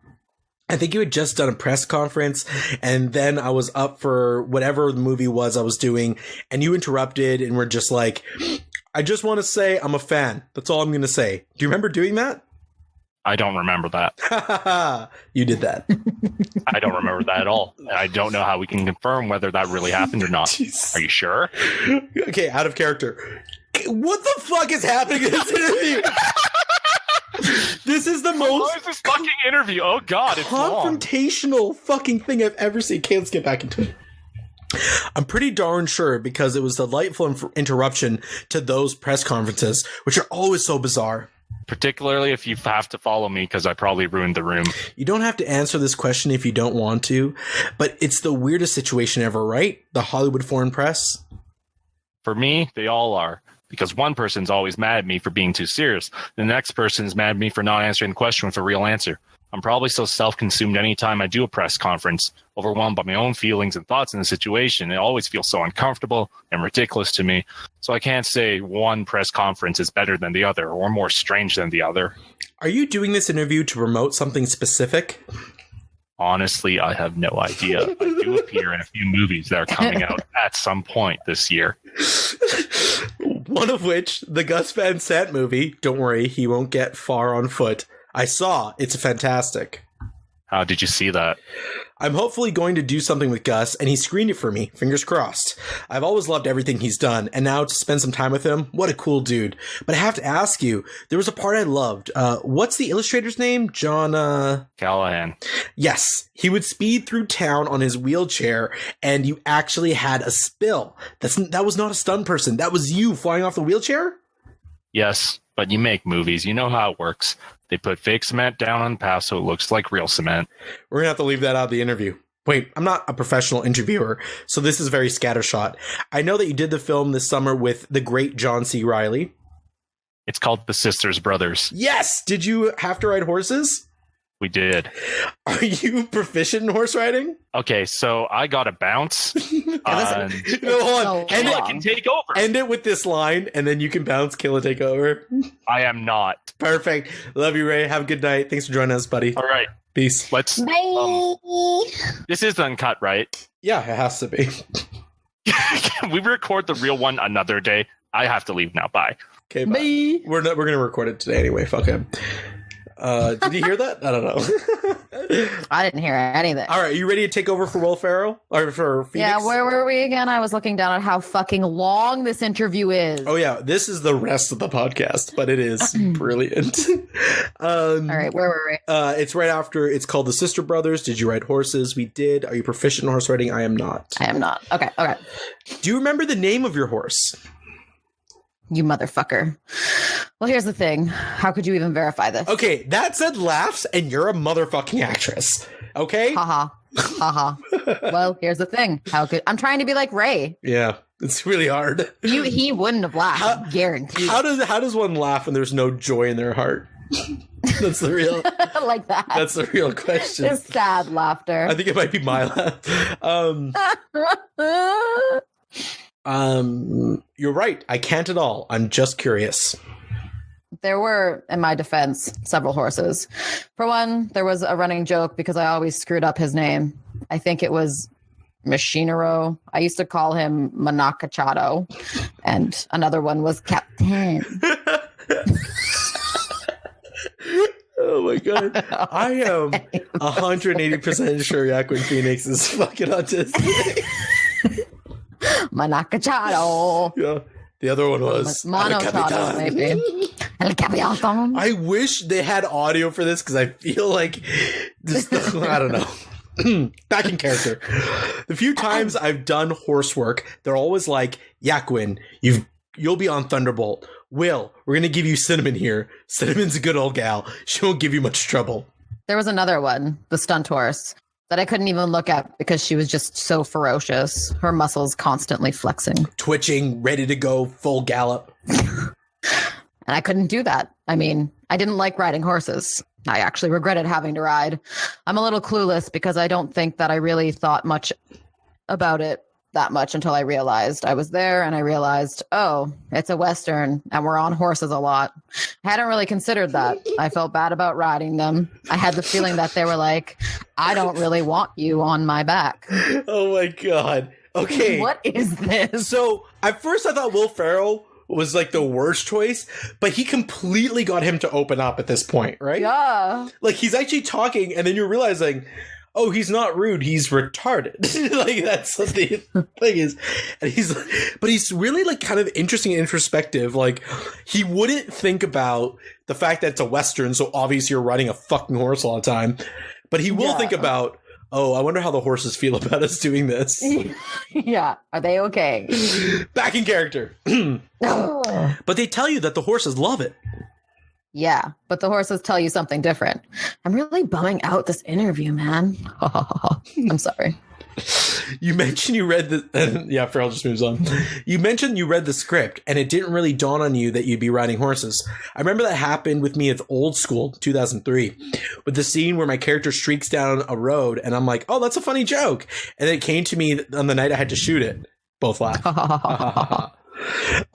I think you had just done a press conference, and then I was up for whatever the movie was I was doing, and you interrupted and were just like, I just want to say I'm a fan. That's all I'm going to say. Do you remember doing that? I don't remember that. You did that. I don't remember that at all. And I don't know how we can confirm whether that really happened or not. Jeez. Are you sure? Okay, out of character. What the fuck is happening in this interview? This is the most What is this fucking interview? Oh god, it's long. confrontational fucking thing I've ever seen. Okay, let's get back into it. I'm pretty darn sure because it was a delightful interruption to those press conferences, which are always so bizarre. Particularly if you have to follow me because I probably ruined the room. You don't have to answer this question if you don't want to, but it's the weirdest situation ever, right? The Hollywood Foreign Press. For me, they all are. Because one person's always mad at me for being too serious. The next person's mad at me for not answering the question with a real answer. I'm probably so self-consumed anytime I do a press conference, overwhelmed by my own feelings and thoughts in the situation. It always feels so uncomfortable and ridiculous to me. So I can't say one press conference is better than the other or more strange than the other. Are you doing this interview to promote something specific? Honestly, I have no idea. I do appear in a few movies that are coming out at some point this year. One of which, the Gus Van Sant movie. Don't worry, he won't get far on foot. I saw. It's fantastic. How did you see that? I'm hopefully going to do something with Gus, and he screened it for me. Fingers crossed. I've always loved everything he's done, and now to spend some time with him, what a cool dude. But I have to ask you, there was a part I loved. What's the illustrator's name? John, Callahan. Yes, he would speed through town on his wheelchair, and you actually had a spill. That was not a stunt person. That was you flying off the wheelchair? Yes, but you make movies. You know how it works. They put fake cement down on the path so it looks like real cement. We're going to have to leave that out of the interview. Wait, I'm not a professional interviewer, so this is very scattershot. I know that you did the film this summer with the great John C. Reilly. It's called The Sisters Brothers. Yes! Did you have to ride horses? We did. Are you proficient in horse riding? Okay, so I got a bounce. No, hold on. So End I long. can take over. End it with this line, and then you can bounce, kill, and take over. I am not. Perfect. Love you, Ray. Have a good night. Thanks for joining us, buddy. All right, Peace. let's. Bye. This is Uncut, right? Yeah, it has to be. Can we record the real one another day? I have to leave now. Bye. Okay, bye. Bye. We're going to record it today anyway. Fuck him. Did you hear that? I don't know. I didn't hear anything. All right, are you ready to take over for Will Ferrell? Or for Phoenix? Yeah, where were we again? I was looking down at how fucking long this interview is. Oh, yeah. This is the rest of the podcast, but it is brilliant. All right, where were we? It's right after. It's called The Sister Brothers. Did you ride horses? We did. Are you proficient in horse riding? I am not. I am not. Okay. Do you remember the name of your horse? You motherfucker. Well, here's the thing. How could you even verify this? Okay, that said laughs, and you're a motherfucking actress. Okay? Haha. Haha. Well, here's the thing. I'm trying to be like Ray. Yeah, it's really hard. He wouldn't have laughed. Guaranteed. How does one laugh when there's no joy in their heart? That's the real. Like that. That's the real question. Just sad laughter. I think it might be my laugh. You're right. I can't at all. I'm just curious. There were, in my defense, several horses. For one, there was a running joke because I always screwed up his name. I think it was Machinero. I used to call him Manacachado. And another one was Captain. Oh my god. I am 180% sure Joaquin Phoenix is fucking autistic. Manacachado. Yeah. The other one was Monochado, maybe. El Capitan. I wish they had audio for this because I feel like this. I don't know. Back in character. The few times I've done horse work, they're always like, Joaquin, you'll be on Thunderbolt. Will, we're gonna give you Cinnamon here. Cinnamon's a good old gal. She won't give you much trouble. There was another one, the stunt horse, that I couldn't even look at because she was just so ferocious. Her muscles constantly flexing. Twitching, ready to go, full gallop. And I couldn't do that. I mean, I didn't like riding horses. I actually regretted having to ride. I'm a little clueless because I don't think that I really thought much about it that much until I realized I was there, and I realized, oh, it's a Western and we're on horses a lot. I hadn't really considered that. I felt bad about riding them. I had the feeling that they were like, I don't really want you on my back. Oh my god. Okay. What is this? So at first I thought Will Ferrell was like the worst choice, but he completely got him to open up at this point, right? Yeah. Like he's actually talking, and then you're realizing, oh, he's not rude, he's retarded. Like that's what the thing is. And he's really like kind of interesting and introspective. Like he wouldn't think about the fact that it's a Western, so obviously you're riding a fucking horse all the time. But he will think about, oh, I wonder how the horses feel about us doing this. Yeah. Are they okay? Back in character. But they tell you that the horses love it. Yeah, but the horses tell you something different. I'm really bumming out this interview, man. I'm sorry. You mentioned you read the... yeah, Farrell just moves on. You mentioned you read the script, and it didn't really dawn on you that you'd be riding horses. I remember that happened with me at Old School, 2003, with the scene where my character streaks down a road, and I'm like, oh, that's a funny joke. And then it came to me on the night I had to shoot it. Both laugh.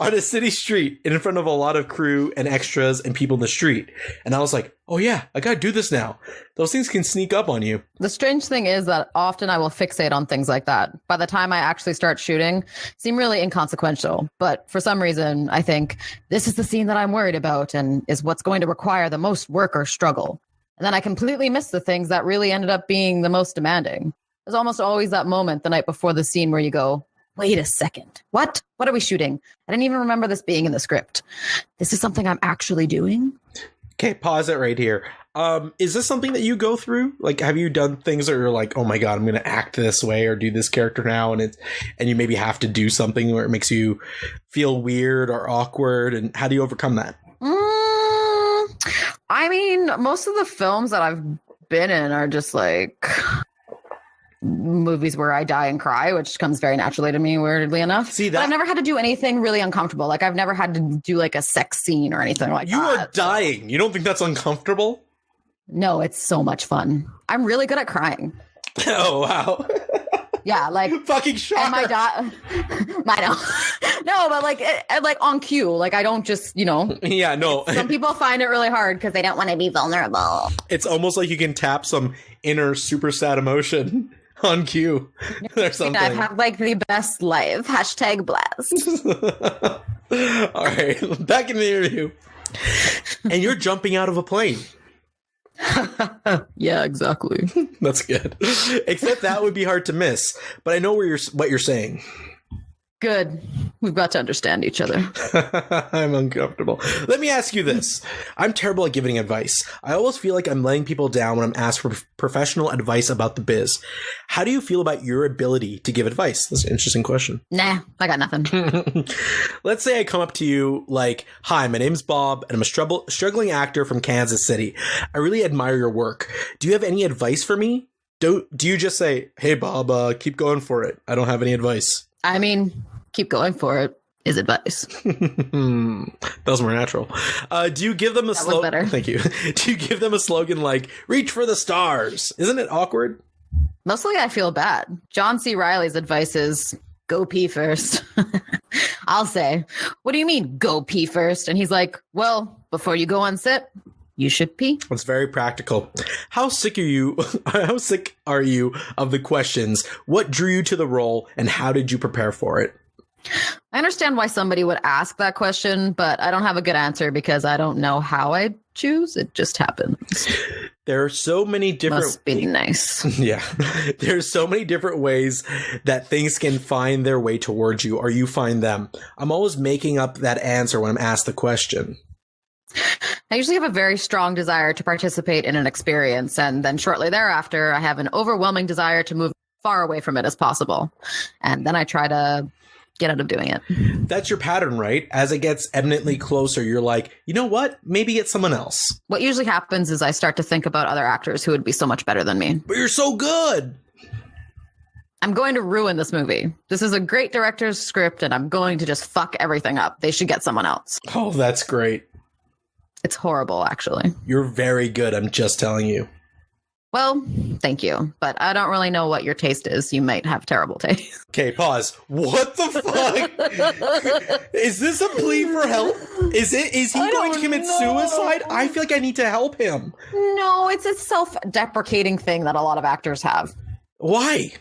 On a city street in front of a lot of crew and extras and people in the street. And I was like, oh yeah, I gotta do this now. Those things can sneak up on you. The strange thing is that often I will fixate on things like that. By the time I actually start shooting, seem really inconsequential. But for some reason, I think this is the scene that I'm worried about and is what's going to require the most work or struggle. And then I completely miss the things that really ended up being the most demanding. There's almost always that moment the night before the scene where you go, wait a second. What? What are we shooting? I didn't even remember this being in the script. This is something I'm actually doing? Okay, pause it right here. Is this something that you go through? Like, have you done things that you're like, oh my god, I'm going to act this way or do this character now, and you maybe have to do something where it makes you feel weird or awkward, and how do you overcome that? I mean, most of the films that I've been in are just like movies where I die and cry, which comes very naturally to me, weirdly enough. See that? But I've never had to do anything really uncomfortable. Like I've never had to do like a sex scene or anything like that. You are dying. You don't think that's uncomfortable? No, it's so much fun. I'm really good at crying. Oh, wow. Yeah, like fucking shocker. And I know. No, but like on cue. Like I don't just, Yeah, no. Some people find it really hard because they don't want to be vulnerable. It's almost like you can tap some inner super sad emotion on cue or something. I've had like the best life. #blast. All right, back in the interview. And you're jumping out of a plane. Yeah, exactly. That's good. Except that would be hard to miss. But I know what you're saying. Good. We've got to understand each other. I'm uncomfortable. Let me ask you this. I'm terrible at giving advice. I always feel like I'm letting people down when I'm asked for professional advice about the biz. How do you feel about your ability to give advice? That's an interesting question. Nah, I got nothing. Let's say I come up to you like, hi, my name's Bob, and I'm a struggling actor from Kansas City. I really admire your work. Do you have any advice for me? Do you just say, hey, Bob, keep going for it? I don't have any advice. I mean, keep going for it is advice. That was more natural. Do you give them a slogan? Thank you. Do you give them a slogan like "Reach for the stars"? Isn't it awkward? Mostly, I feel bad. John C. Reilly's advice is go pee first. I'll say, "What do you mean, go pee first?" And he's like, "Well, before you go on set, you should pee." It's very practical. How sick are you? How sick are you of the questions? What drew you to the role, and how did you prepare for it? I understand why somebody would ask that question, but I don't have a good answer because I don't know how I choose. It just happens. There are so many different... Must be nice. Yeah. There's so many different ways that things can find their way towards you, or you find them. I'm always making up that answer when I'm asked the question. I usually have a very strong desire to participate in an experience, and then shortly thereafter, I have an overwhelming desire to move far away from it as possible. And then I try to get out of doing it. That's your pattern, right? As it gets eminently closer, you're like, you know what? Maybe get someone else. What usually happens is I start to think about other actors who would be so much better than me. But you're so good. I'm going to ruin this movie. This is a great director's script, and I'm going to just fuck everything up. They should get someone else. Oh, that's great. It's horrible, actually. You're very good. I'm just telling you. Well, thank you, but I don't really know what your taste is. You might have terrible taste. Okay, pause. What the fuck? Is this a plea for help? Is he going to commit suicide? I feel like I need to help him. No, it's a self-deprecating thing that a lot of actors have. Why?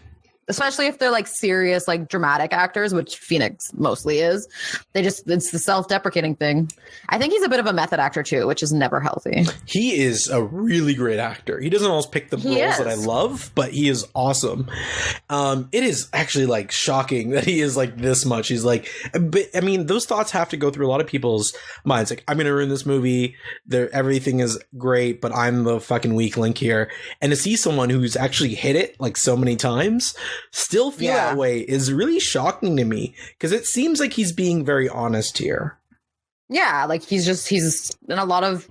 Especially if they're like serious, like dramatic actors, which Phoenix mostly is. It's the self-deprecating thing. I think he's a bit of a method actor too, which is never healthy. He is a really great actor. He doesn't always pick the roles that I love, but he is awesome. It is actually like shocking that he is like this much. He's like, but I mean, those thoughts have to go through a lot of people's minds. Like, I'm going to ruin this movie. Everything is great, but I'm the fucking weak link here. And to see someone who's actually hit it like so many times still feel that way is really shocking to me, because it seems like he's being very honest here. Yeah, like he's and a lot of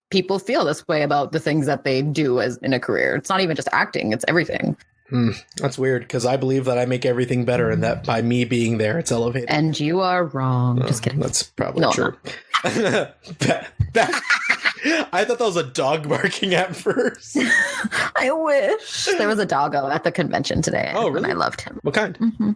people feel this way about the things that they do as in a career. It's not even just acting, it's everything. That's weird, because I believe that I make everything better, and that by me being there, it's elevated. And you are wrong. Just kidding. That's probably true. No. I thought that was a dog barking at first. I wish. There was a doggo at the convention today. Oh, really? And I loved him. What kind? Mm-hmm.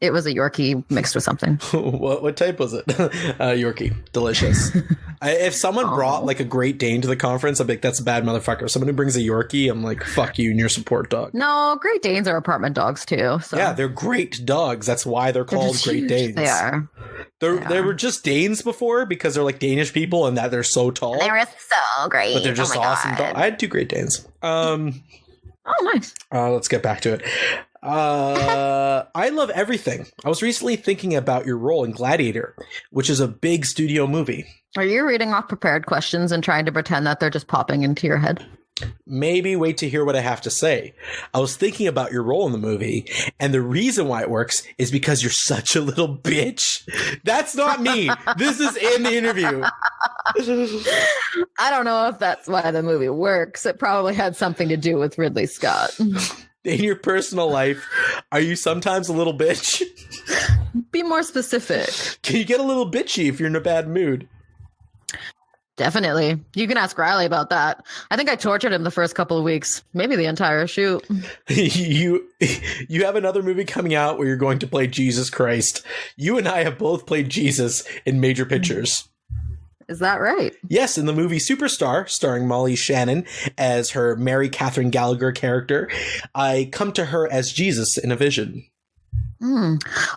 It was a Yorkie mixed with something. What type was it? Yorkie. Delicious. If someone brought like a Great Dane to the conference, I'd be like, that's a bad motherfucker. If someone who brings a Yorkie, I'm like, fuck you and your support dog. No, Great Danes are apartment dogs too. So. Yeah, they're great dogs. That's why they're called Great Danes. They are. They were just Danes before because they're like Danish people and that they're so tall. They were so great. But they're just awesome dogs. I had 2 Great Danes. Oh, nice. Let's get back to it. I love everything. I was recently thinking about your role in Gladiator, which is a big studio movie. Are you reading off prepared questions and trying to pretend that they're just popping into your head? Maybe wait to hear what I have to say. I was thinking about your role in the movie, and the reason why it works is because you're such a little bitch. That's not me. This is in the interview. I don't know if that's why the movie works. It probably had something to do with Ridley Scott. In your personal life, are you sometimes a little bitch? Be more specific. Can you get a little bitchy if you're in a bad mood? Definitely. You can ask Riley about that. I think I tortured him the first couple of weeks, maybe the entire shoot. You have another movie coming out where you're going to play Jesus Christ. You and I have both played Jesus in major pictures. Is that right? Yes, in the movie Superstar, starring Molly Shannon as her Mary Catherine Gallagher character, I come to her as Jesus in a vision.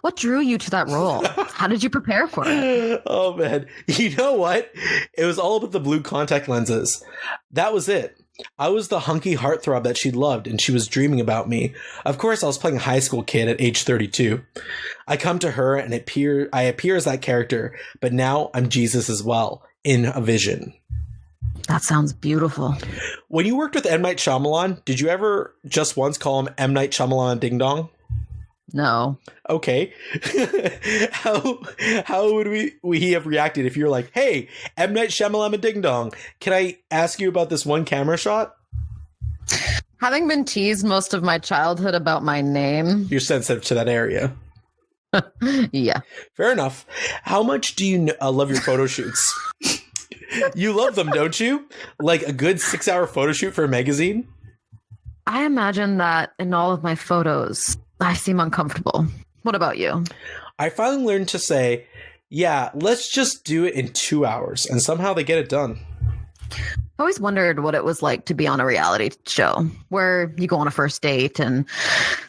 What drew you to that role? How did you prepare for it? Oh, man. You know what? It was all about the blue contact lenses. That was it. I was the hunky heartthrob that she loved, and she was dreaming about me. Of course, I was playing a high school kid at age 32. I come to her, and I appear as that character, but now I'm Jesus as well, in a vision. That sounds beautiful. When you worked with M. Night Shyamalan, did you ever just once call him M. Night Shyamalan Ding Dong? No. Okay. How would we have reacted if you were like, hey, M. Night Shyamalan Ding Dong, can I ask you about this one camera shot? Having been teased most of my childhood about my name. You're sensitive to that area. Yeah. Fair enough. How much do you love your photo shoots? You love them, don't you? Like a good 6-hour photo shoot for a magazine? I imagine that in all of my photos, I seem uncomfortable. What about you? I finally learned to say, yeah, let's just do it in 2 hours. And somehow they get it done. I always wondered what it was like to be on a reality show where you go on a first date, and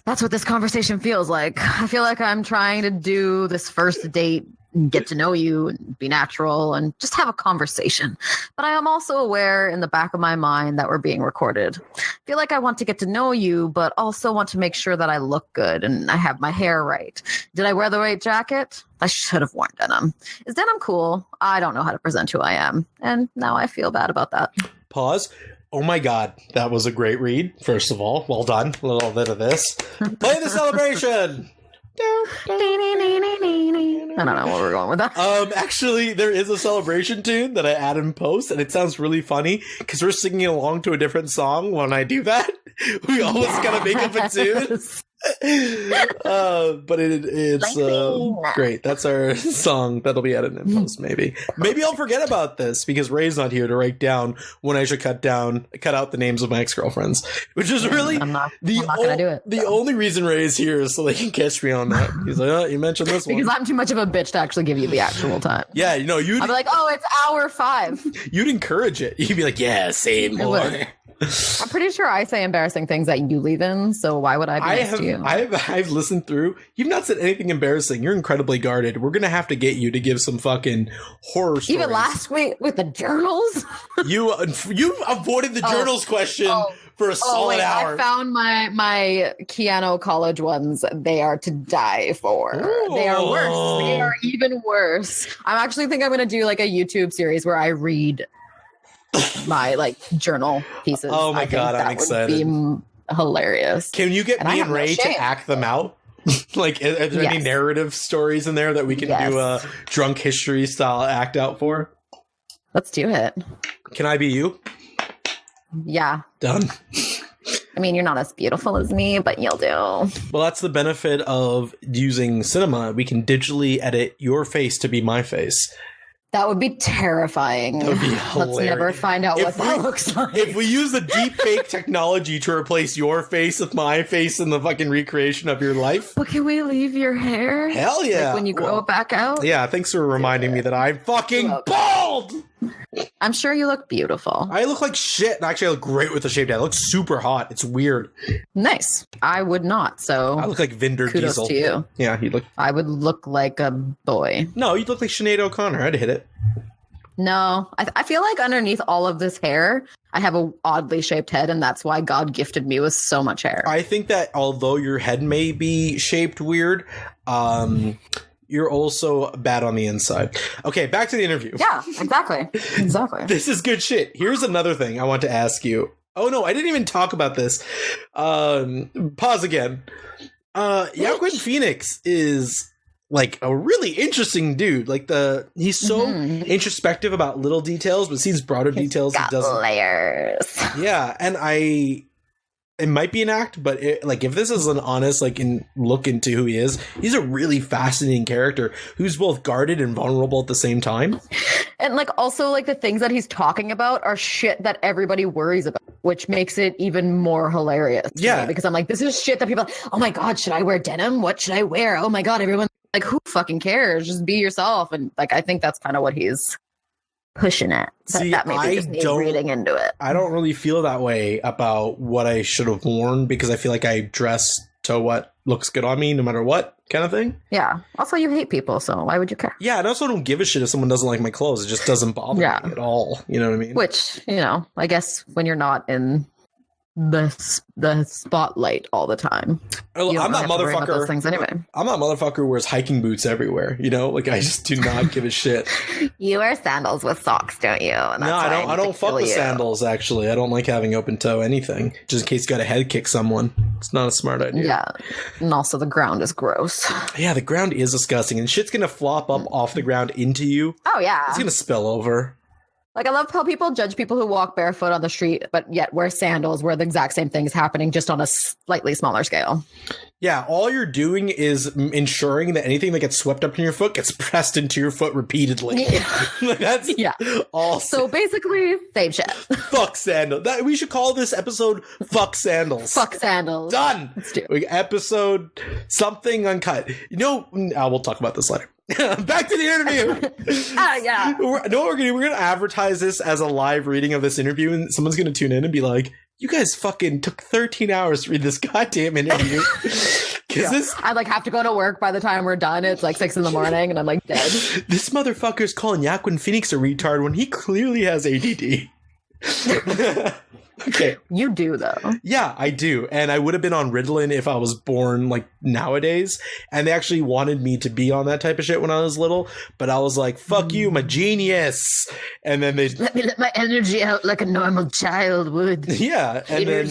that's what this conversation feels like. I feel like I'm trying to do this first date and get to know you and be natural and just have a conversation. But I am also aware in the back of my mind that we're being recorded. I feel like I want to get to know you, but also want to make sure that I look good and I have my hair right. Did I wear the right jacket? I should have worn denim. Is denim cool? I don't know how to present who I am. And now I feel bad about that. Pause. Oh my God, that was a great read. First of all, well done. A little bit of this. Play the celebration. I don't know where we're going with that. Actually, there is a celebration tune that I add in post, and it sounds really funny because we're singing along to a different song when I do that. We always gotta make up a tune. But it's great. That's our song that'll be added in post. Maybe I'll forget about this because Ray's not here to write down when I should cut out the names of my ex-girlfriends, which is really I'm not gonna do it. The only reason Ray is here is so they can catch me on that. He's like, oh, you mentioned this one because I'm too much of a bitch to actually give you the actual time. Yeah, you'd I'd be like, oh, it's hour 5. You'd encourage it. You'd be like, yeah, say more. I'm pretty sure I say embarrassing things that you leave in, so why would I be nice to you? I've listened through. You've not said anything embarrassing. You're incredibly guarded. We're gonna have to get you to give some fucking horror stories. Even last week with the journals. You avoided the journals question for a solid hour. I found my Keanu college ones. They are to die for. Ooh. They are worse. They are even worse. I actually think I'm gonna do like a YouTube series where I read my journal pieces. Oh my God, I'm excited. Would be hilarious. Can you get me and Ray to act them out? Are there any narrative stories in there that we can do a drunk history style act out for? Let's do it. Can I be you? Yeah. Done. I mean, you're not as beautiful as me, but you'll do. Well, that's the benefit of using cinema. We can digitally edit your face to be my face. That would be terrifying. That would be hilarious. Let's never find out what that looks like. If we use the deep fake technology to replace your face with my face in the fucking recreation of your life. But can we leave your hair? Hell yeah. Like when you grow it back out? Yeah, thanks for reminding me that I'm fucking bald! I'm sure you look beautiful. I look like shit. Actually, I look great with a shaved head. I look super hot. It's weird. Nice. I would not, so I look like Vinder kudos Diesel. To you. Yeah, he'd look. I would look like a boy. No, you'd look like Sinead O'Connor. I'd hit it. No, I feel like underneath all of this hair, I have a oddly shaped head, and that's why God gifted me with so much hair. I think that although your head may be shaped weird, you're also bad on the inside. Okay, back to the interview. Yeah, exactly. This is good shit. Here's another thing I want to ask you. Oh no, I didn't even talk about this. Pause again. Joaquin Phoenix is like a really interesting dude. He's so introspective about little details, but sees broader details. Got layers. Yeah, and it might be an act, but if this is an honest look into who he is, he's a really fascinating character who's both guarded and vulnerable at the same time. And also the things that he's talking about are shit that everybody worries about, which makes it even more hilarious. To me, because I'm like, this is shit that people, oh my God, should I wear denim? What should I wear? Oh my God, everyone, who fucking cares? Just be yourself. And I think that's kind of what he's pushing it. That maybe just needs reading into it. I don't really feel that way about what I should have worn because I feel like I dress to what looks good on me no matter what kind of thing. Yeah. Also, you hate people, so why would you care? Yeah, and I also don't give a shit if someone doesn't like my clothes. It just doesn't bother me at all. You know what I mean? Which, I guess when you're not in the spotlight all the time. I'm that motherfucker. Those things anyway. I'm that motherfucker who wears hiking boots everywhere. I just do not give a shit. You wear sandals with socks, don't you? And no, I don't fuck with sandals. Actually, I don't like having open toe anything. Just in case you got to head kick someone. It's not a smart idea. Yeah, and also the ground is gross. Yeah, the ground is disgusting, and shit's gonna flop up off the ground into you. Oh yeah, it's gonna spill over. I love how people judge people who walk barefoot on the street, but yet wear sandals where the exact same thing is happening, just on a slightly smaller scale. Yeah, all you're doing is ensuring that anything that gets swept up in your foot gets pressed into your foot repeatedly. Yeah. That's all. So basically, same shit. Fuck sandals. We should call this episode "Fuck Sandals." Fuck sandals. Done. Let's do it. Episode something uncut. We'll talk about this later. Back to the interview. Yeah. We're gonna advertise this as a live reading of this interview, and someone's gonna tune in and be like, "You guys fucking took 13 hours to read this goddamn interview." Because I like have to go to work by the time we're done. It's like 6 a.m. and I'm like dead. This motherfucker's calling Joaquin Phoenix a retard when he clearly has ADD. Okay. You do though. Yeah, I do. And I would have been on Ritalin if I was born like nowadays. And they actually wanted me to be on that type of shit when I was little. But I was like, fuck you, I'm a genius. And then they let me let my energy out like a normal child would. Yeah. And then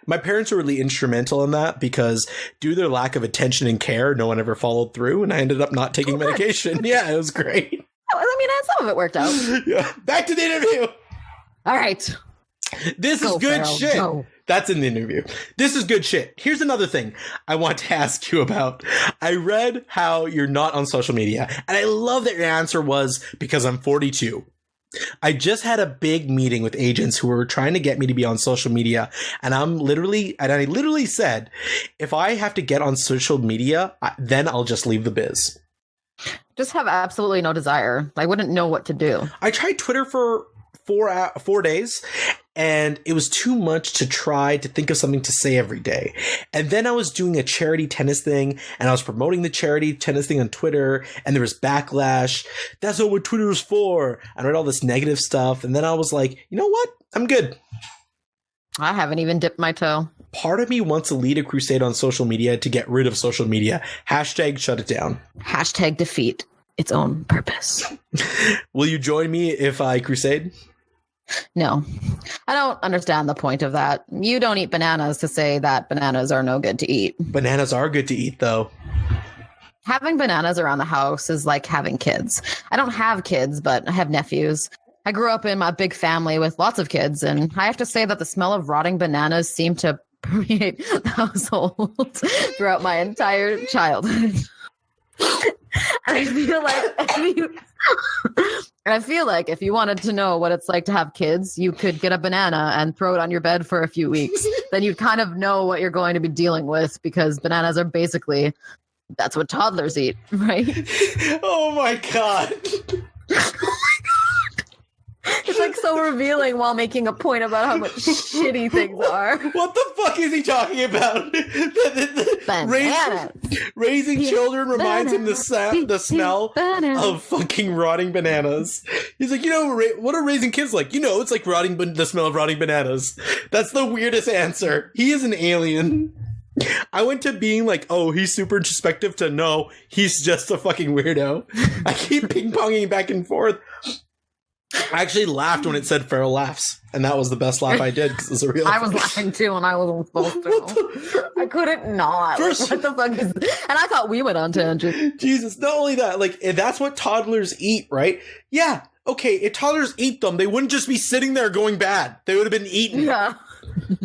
my parents were really instrumental in that because due to their lack of attention and care, no one ever followed through. And I ended up not taking medication. Yeah, it was great. I mean, some of it worked out. Yeah. Back to the interview. All right. This is good shit. Go. That's in the interview. This is good shit. Here's another thing I want to ask you about. I read how you're not on social media, and I love that your answer was because I'm 42. I just had a big meeting with agents who were trying to get me to be on social media, and I literally said, if I have to get on social media, then I'll just leave the biz. Just have absolutely no desire. I wouldn't know what to do. I tried Twitter for 4 days, and it was too much to try to think of something to say every day. And then I was doing a charity tennis thing, and I was promoting the charity tennis thing on Twitter, and there was backlash. That's not what Twitter is for. I read all this negative stuff, and then I was like, you know what? I'm good. I haven't even dipped my toe. Part of me wants to lead a crusade on social media to get rid of social media. Hashtag shut it down. Hashtag defeat its own purpose. Will you join me if I crusade? No, I don't understand the point of that. You don't eat bananas to say that bananas are no good to eat. Bananas are good to eat, though. Having bananas around the house is like having kids. I don't have kids, but I have nephews. I grew up in a big family with lots of kids, and I have to say that the smell of rotting bananas seemed to permeate the household throughout my entire childhood. I feel like if you wanted to know what it's like to have kids, you could get a banana and throw it on your bed for a few weeks. Then you'd kind of know what you're going to be dealing with, because bananas are basically, that's what toddlers eat, right? Oh my God. It's like so revealing while making a point about how much shitty things are. What the fuck is he talking about? Raising children reminds him the smell of fucking rotting bananas. He's like, what are raising kids like? It's like the smell of rotting bananas. That's the weirdest answer. He is an alien. I went to being like, oh, he's super introspective, to no, he's just a fucking weirdo. I keep ping-ponging back and forth. I actually laughed when it said Ferrell laughs, and that was the best laugh I did because it was a real. I was laughing too, and I wasn't supposed to. I couldn't not. What the fuck is? And I thought we went on tangent. Jesus! Not only that, like that's what toddlers eat, right? Yeah. Okay. If toddlers eat them, they wouldn't just be sitting there going bad. They would have been eaten. Yeah.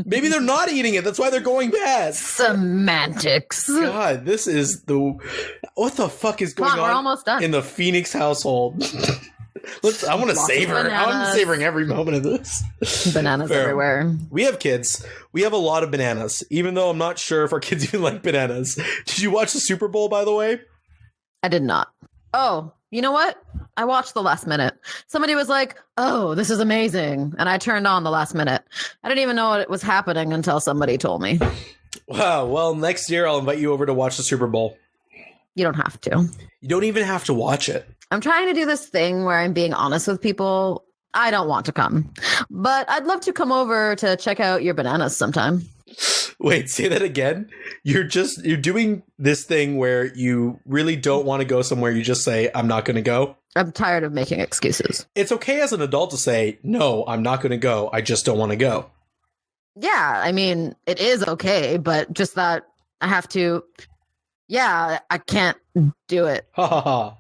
Maybe they're not eating it. That's why they're going bad. Semantics. God, this is what the fuck is going on? We're almost done in the Phoenix household. I want to savor. I'm savoring every moment of this. Bananas everywhere. We have kids. We have a lot of bananas, even though I'm not sure if our kids even like bananas. Did you watch the Super Bowl, by the way? I did not. Oh, you know what? I watched the last minute. Somebody was like, oh, this is amazing. And I turned on the last minute. I didn't even know what was happening until somebody told me. Wow. Well, next year I'll invite you over to watch the Super Bowl. You don't have to. You don't even have to watch it. I'm trying to do this thing where I'm being honest with people. I don't want to come, but I'd love to come over to check out your bananas sometime. Wait, say that again. You're doing this thing where you really don't want to go somewhere. You just say, I'm not going to go. I'm tired of making excuses. It's okay as an adult to say, no, I'm not going to go. I just don't want to go. Yeah, I mean, it is okay, but just that I have to. Yeah, I can't do it. Ha ha ha.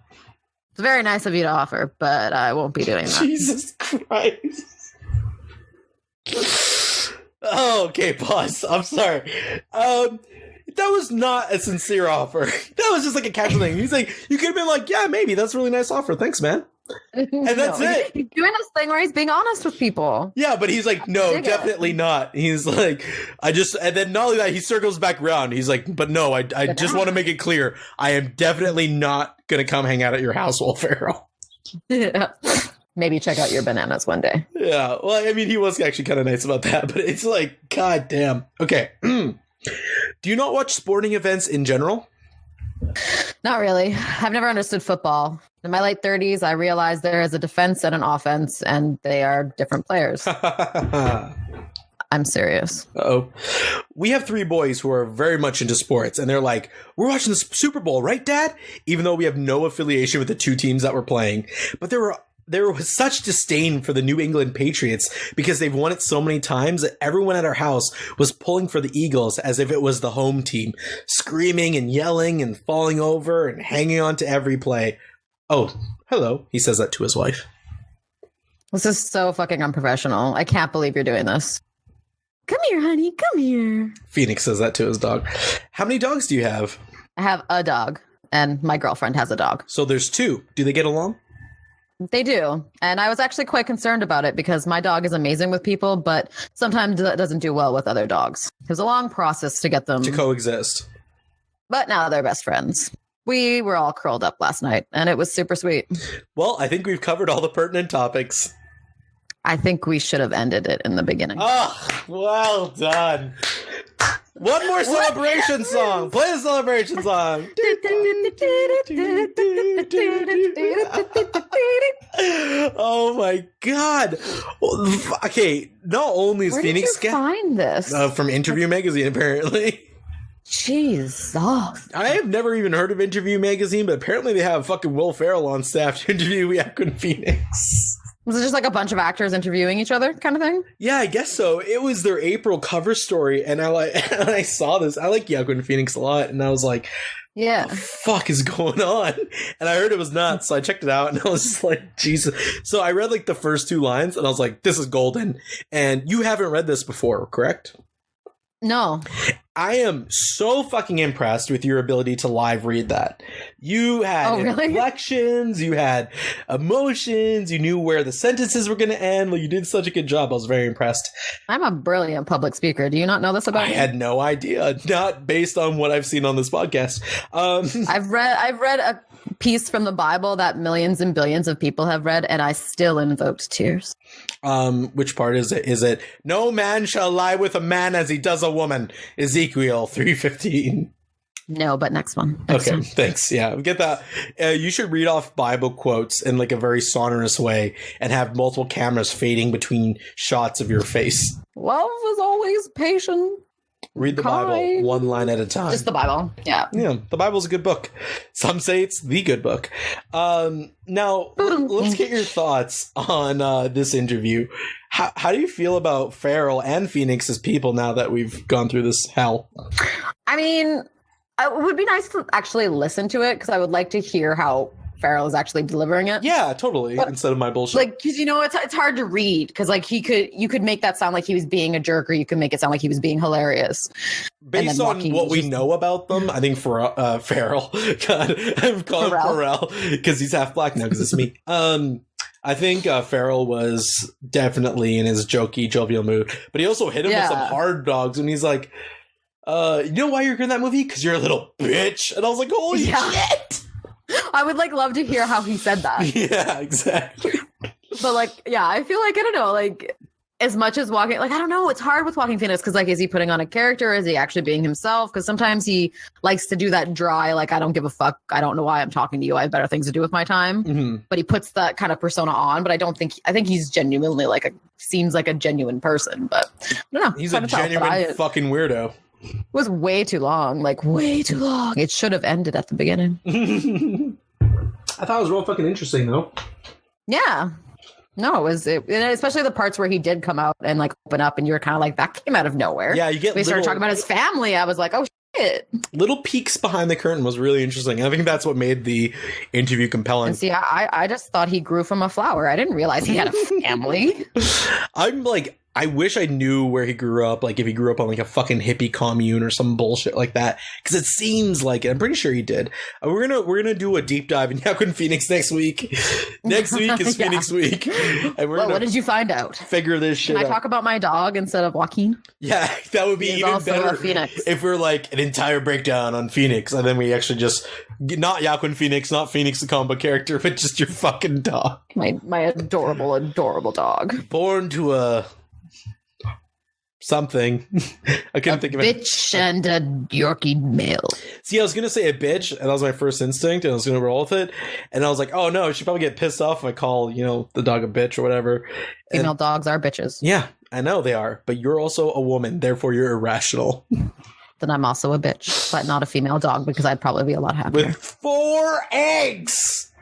It's very nice of you to offer, but I won't be doing that. Jesus Christ. Oh, okay, pause. I'm sorry. That was not a sincere offer. That was just like a casual thing. He's like, you could have been like, yeah, maybe. That's a really nice offer. Thanks, man. And that's it. He's doing this thing where he's being honest with people. Yeah, but he's like, no, definitely not. He's like, and then not only that, he circles back around. He's like, but no, I just want to make it clear. I am definitely not going to come hang out at your house, Will Ferrell. Yeah. Maybe check out your bananas one day. Yeah, well, I mean, he was actually kind of nice about that, but it's like, god damn. Okay. Do you not watch sporting events in general? Not really. I've never understood football. In my late 30s, I realized there is a defense and an offense, and they are different players. I'm serious. Uh-oh. We have 3 boys who are very much into sports, and they're like, we're watching the Super Bowl, right, Dad? Even though we have no affiliation with the 2 teams that we're playing. But there was such disdain for the New England Patriots because they've won it so many times that everyone at our house was pulling for the Eagles as if it was the home team, screaming and yelling and falling over and hanging on to every play. Oh, hello. He says that to his wife. This is so fucking unprofessional. I can't believe you're doing this. Come here, honey. Come here. Phoenix says that to his dog. How many dogs do you have? I have a dog, and my girlfriend has a dog. So there's 2. Do they get along? They do. And I was actually quite concerned about it because my dog is amazing with people, but sometimes that doesn't do well with other dogs. It was a long process to get them to coexist. But now they're best friends. We were all curled up last night, and it was super sweet. Well, I think we've covered all the pertinent topics. I think we should have ended it in the beginning. Oh, well done. One more celebration song. Play the celebration song. Oh my god. Okay, not only is Where Phoenix did you find this? From Interview Magazine, apparently. Jeez. I have never even heard of Interview Magazine, but apparently they have fucking Will Ferrell on staff to interview Joaquin Phoenix. Was it just like a bunch of actors interviewing each other kind of thing? Yeah, I guess so. It was their April cover story, and I saw this. I like Joaquin Phoenix a lot, and I was like, yeah, what the fuck is going on? And I heard it was nuts, so I checked it out, and I was just like, Jesus. So I read like the first 2 lines, and I was like, this is golden. And you haven't read this before, correct? No. I am so fucking impressed with your ability to live read that. You had inflections, you had emotions, you knew where the sentences were going to end. Like, you did such a good job. I was very impressed. I'm a brilliant public speaker. Do you not know this about me? I had no idea, not based on what I've seen on this podcast. I've read a piece from the Bible that millions and billions of people have read, and I still invoked tears. Which part is it? Is it no man shall lie with a man as he does a woman? Ezekiel 3:15. No, but next one. Okay, thanks. Yeah, get that. You should read off Bible quotes in like a very sonorous way and have multiple cameras fading between shots of your face. Love is always patient. Read the Bible one line at a time. Just the Bible. Yeah. Yeah, the Bible's a good book. Some say it's the good book. Now, let's get your thoughts on this interview. How do you feel about Ferrell and Phoenix as people now that we've gone through this hell? I mean, it would be nice to actually listen to it because I would like to hear how Ferrell is actually delivering it. Yeah, totally. But, instead of my bullshit. Like, because, you know, it's hard to read because, like, you could make that sound like he was being a jerk, or you could make it sound like he was being hilarious. Based on what we know about them, I think Ferrell, God, I'm calling him Ferrell because he's half black now because it's me. I think Ferrell was definitely in his jokey, jovial mood, but he also hit him with some hard dogs when he's like, you know why you're in that movie? Because you're a little bitch. And I was like, holy shit. I would love to hear how he said that. Yeah, exactly. But I feel like, I don't know, as much as Joaquin, I don't know, it's hard with Joaquin Phoenix because is he putting on a character? Is he actually being himself? Because sometimes he likes to do that dry, I don't give a fuck. I don't know why I'm talking to you. I have better things to do with my time. Mm-hmm. But he puts that kind of persona on. But I think he's genuinely seems like a genuine person. But I don't know. He's a genuine fucking weirdo. It was way too long. Way too long. It should have ended at the beginning. I thought it was real fucking interesting, though. Yeah. No, it was, especially the parts where he did come out and open up, and you were kind of that came out of nowhere. Yeah, you get. We started talking about his family. I was like, oh shit. Little peeks behind the curtain was really interesting. I think that's what made the interview compelling. And see, I just thought he grew from a flower. I didn't realize he had a family. I wish I knew where he grew up, like if he grew up on like a fucking hippie commune or some bullshit like that, because it seems like it. I'm pretty sure he did. We're gonna do a deep dive in Joaquin Phoenix next week. Next week is Phoenix week, and we're what did you find out? Figure this shit Can I out. talk about my dog instead of Joaquin? Yeah, that would be even better if we're like an entire breakdown on Phoenix, and then we actually just not Joaquin Phoenix, not Phoenix the comic book character, but just your fucking dog. My adorable dog. Born to a something. I couldn't think of it. Bitch and a Yorkie male. See, I was gonna say a bitch, and that was my first instinct, and I was gonna roll with it. And I was like, oh no, she'd probably get pissed off if I call, the dog a bitch or whatever. Female dogs are bitches. Yeah, I know they are, but you're also a woman, therefore you're irrational. Then I'm also a bitch, but not a female dog because I'd probably be a lot happier. With 4 eggs.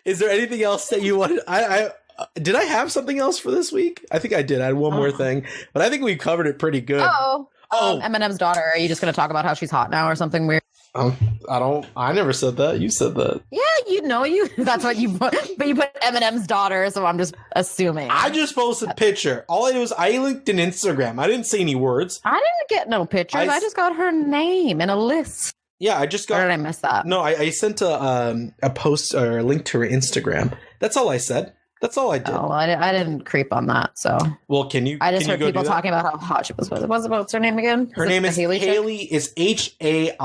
Is there anything else that you wanted? Did I have something else for this week? I think I did. I had one more thing, but I think we covered it pretty good. Eminem's daughter. Are you just going to talk about how she's hot now or something weird? I never said that. You said that. Yeah, that's what you put. But you put Eminem's daughter, so I'm just assuming. I just posted a picture. All I did was I linked an Instagram. I didn't say any words. I didn't get no pictures. I just got her name and a list. Yeah, I just got. Or did I miss that? No, I sent a post or a link to her Instagram. That's all I said. That's all I did. Oh, I didn't creep on that. So, well, can you? I just heard people talking about how hot she was. What's her name again? Her name is Haley. Is Hail.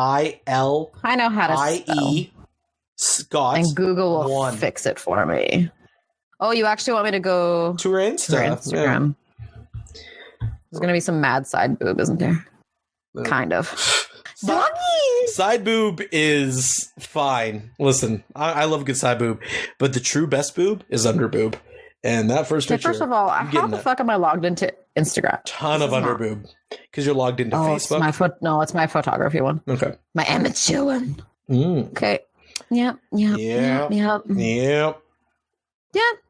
I know how to spell. Scott. And Google will fix it for me. Oh, you actually want me to go to her Instagram? Yeah. There's gonna be some mad side boob, isn't there? Kind of. Side boob is fine. Listen, I love a good side boob, but the true best boob is under boob. And that first picture. First of all, how the fuck am I logged into Instagram? Ton of under boob because you're logged into Facebook. It's my photography one. Okay, my amateur one. Okay. Yep. Yeah,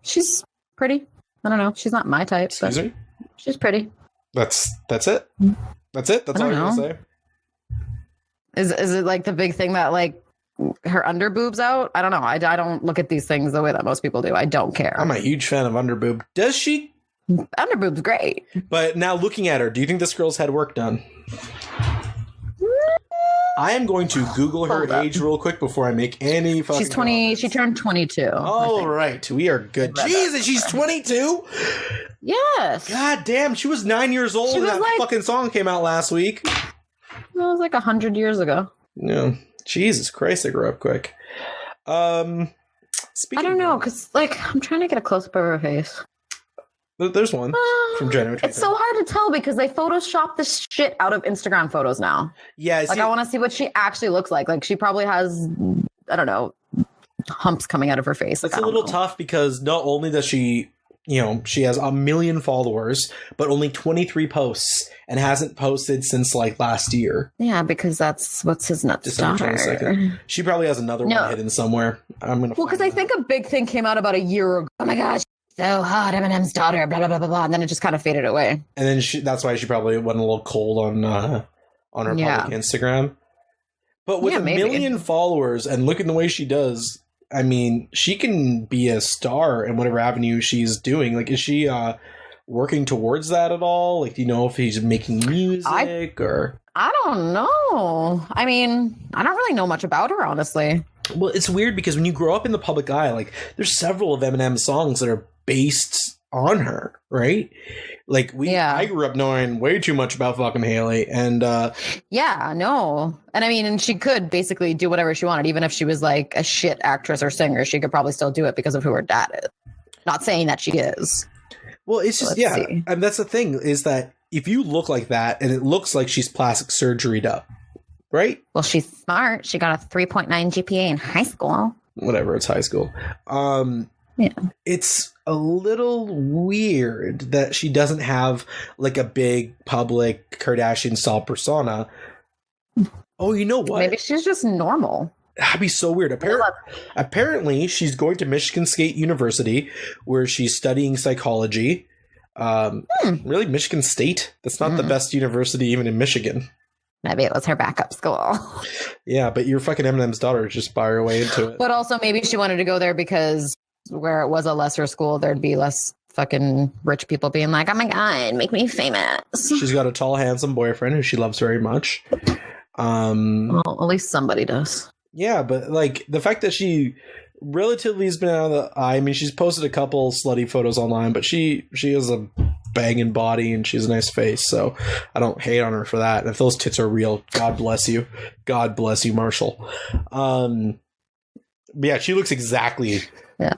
she's pretty. I don't know. She's not my type. Excuse me? She's pretty. That's it. That's it. That's all I'm gonna say. Is it like the big thing that like her under boobs out? I don't know. I don't look at these things the way that most people do. I don't care. I'm a huge fan of under boob. Does she? Under boob's great. But now looking at her, do you think this girl's had work done? I am going to Google her age real quick before I make any fucking She's 20. comments. She turned 22. All right. We are good. Jesus, she's 22? Yes. God damn. She was 9 years old when that fucking song came out last week. It was like 100 years ago. Yeah. Jesus Christ, they grew up quick. I don't know, because like I'm trying to get a close-up of her face. There's one from January 25th. It's so hard to tell because they Photoshop the shit out of Instagram photos now. Yeah. Like I want to see what she actually looks like. Like she probably has, I don't know, humps coming out of her face. It's a little tough because not only does she, she has 1 million followers, but only 23 posts and hasn't posted since like last year. Yeah, because that's what's his nuts December 22nd. She probably has another one hidden somewhere. Because I think a big thing came out about a year ago. Oh my gosh, so hot, Eminem's daughter, blah, blah, blah, blah, blah. And then it just kind of faded away. And then that's why she probably went a little cold on her public Instagram. But with 1 million followers and looking the way she does, I mean, she can be a star in whatever avenue she's doing. Like, is she working towards that at all? Like, do you know if he's making music or? I don't know. I mean, I don't really know much about her, honestly. Well, it's weird because when you grow up in the public eye, like, there's several of Eminem's songs that are based on her, right? Like I grew up knowing way too much about fucking Haley, and yeah, no, and I mean, and she could basically do whatever she wanted, even if she was like a shit actress or singer, she could probably still do it because of who her dad is. Not saying that she is. Well, it's just and that's the thing is that if you look like that, and it looks like she's plastic surgery'd up, right? Well, she's smart. She got a 3.9 GPA in high school. Whatever, it's high school. Yeah. It's a little weird that she doesn't have like a big public Kardashian style persona. Oh, you know what? Maybe she's just normal. That'd be so weird. Apparently, she's going to Michigan State University where she's studying psychology. Really, Michigan State? That's not the best university even in Michigan. Maybe it was her backup school. Yeah, but your fucking Eminem's daughter just buy her way into it. But also maybe she wanted to go there because where it was a lesser school, there'd be less fucking rich people being like, oh my God, make me famous. She's got a tall, handsome boyfriend who she loves very much. Well, at least somebody does. Yeah, but like the fact that she relatively has been out of the eye. I mean, she's posted a couple slutty photos online, but she has a banging body and she's a nice face, so I don't hate on her for that. And if those tits are real, God bless you. God bless you, Marshall. But yeah, she looks exactly. Yeah.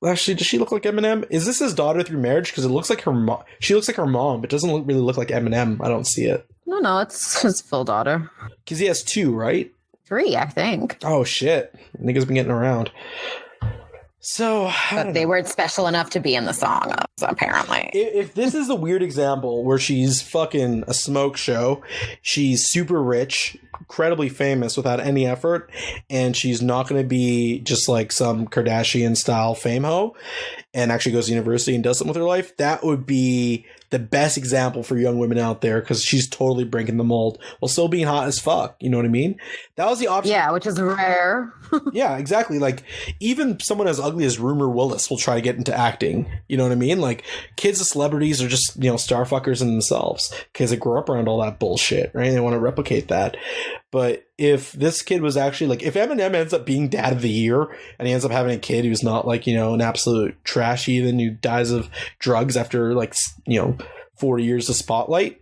Actually, does she look like Eminem? Is this his daughter through marriage? Because it looks like her mom. She looks like her mom, but doesn't really look like Eminem. I don't see it. No, it's his full daughter. Because he has 2, right? 3, I think. Oh shit, niggas been getting around. So, but they weren't special enough to be in the song, apparently. If this is a weird example where she's fucking a smoke show, she's super rich, incredibly famous without any effort, and she's not going to be just like some Kardashian style fame hoe and actually goes to university and does something with her life, that would be the best example for young women out there, because she's totally breaking the mold while still being hot as fuck. You know what I mean? That was the option. Yeah, which is rare. Yeah, exactly. Like, even someone as ugly as Rumor Willis will try to get into acting. You know what I mean? Like, kids of celebrities are just, star fuckers in themselves because they grew up around all that bullshit, right? They want to replicate that. But if this kid was actually, like, if Eminem ends up being dad of the year and he ends up having a kid who's not, like, an absolute trash heathen who dies of drugs after, like, 40 years of spotlight,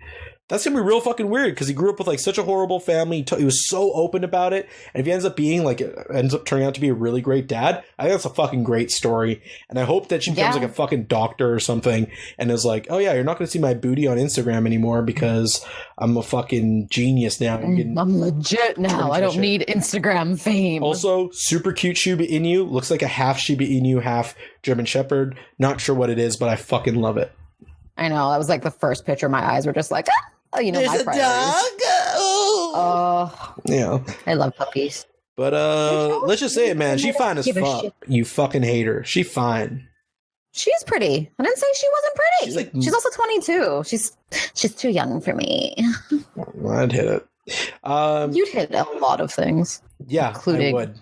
that's gonna be real fucking weird, because he grew up with like such a horrible family. He was so open about it, and if he ends up being like, ends up turning out to be a really great dad, I think that's a fucking great story. And I hope that she becomes like a fucking doctor or something and is like, oh yeah, you're not gonna see my booty on Instagram anymore because I'm a fucking genius now. I'm legit now. I don't need Instagram fame. Also, super cute Shiba Inu. Looks like a half Shiba Inu, half German Shepherd. Not sure what it is, but I fucking love it. I know. That was like the first picture. My eyes were just like, there's my a dog. Oh, yeah. I love puppies. But let's just say it, man. She fine as fuck. You fucking hate her. She fine. She's pretty. I didn't say she wasn't pretty. She's also 22. She's too young for me. I'd hit it. You'd hit a lot of things. Yeah, including. I would.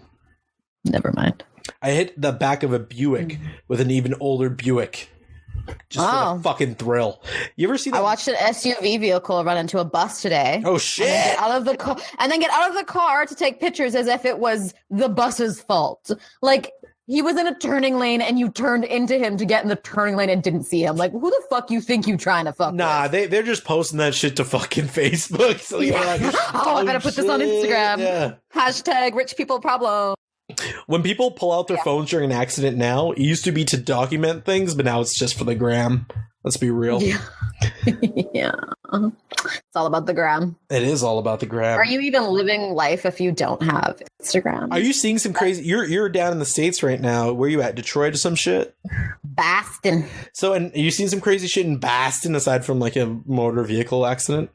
Never mind. I hit the back of a Buick with an even older Buick. Just for the fucking thrill. You ever see that? I watched an SUV vehicle run into a bus today. Oh shit! And then get out of the car to take pictures as if it was the bus's fault. Like, he was in a turning lane and you turned into him to get in the turning lane and didn't see him. Like, who the fuck you think you trying to fuck with? They're just posting that shit to fucking Facebook. So you're like, I gotta put this on Instagram. Yeah. Hashtag rich people problem. When people pull out their phones during an accident now, it used to be to document things, but now it's just for the gram. Let's be real. Yeah. Yeah. It's all about the gram. It is all about the gram. Are you even living life if you don't have Instagram? Are you seeing some crazy... You're down in the States right now. Where are you at? Detroit or some shit? Boston. So, and are you seeing some crazy shit in Boston aside from like a motor vehicle accident?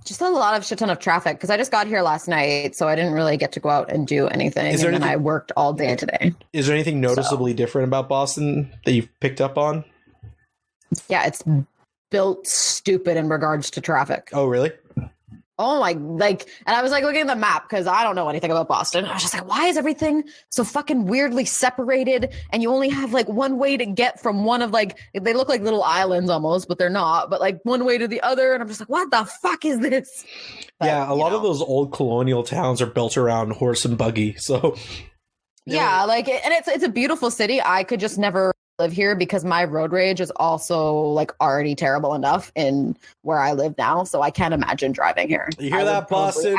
Just a lot of shit ton of traffic, because I just got here last night, so I didn't really get to go out and do anything. And then I worked all day today. Is there anything noticeably different about Boston that you've picked up on? Yeah, it's built stupid in regards to traffic. Oh, really? Oh my, and I was like looking at the map because I don't know anything about Boston. I was just like, why is everything so fucking weirdly separated? And you only have like one way to get from one of like, they look like little islands almost, but they're not, but like one way to the other. And I'm just like, what the fuck is this? But, yeah, a lot of those old colonial towns are built around horse and buggy. So yeah, like, and it's a beautiful city. I could just never live here because my road rage is also like already terrible enough in where I live now, so I can't imagine driving here. You hear that, Boston?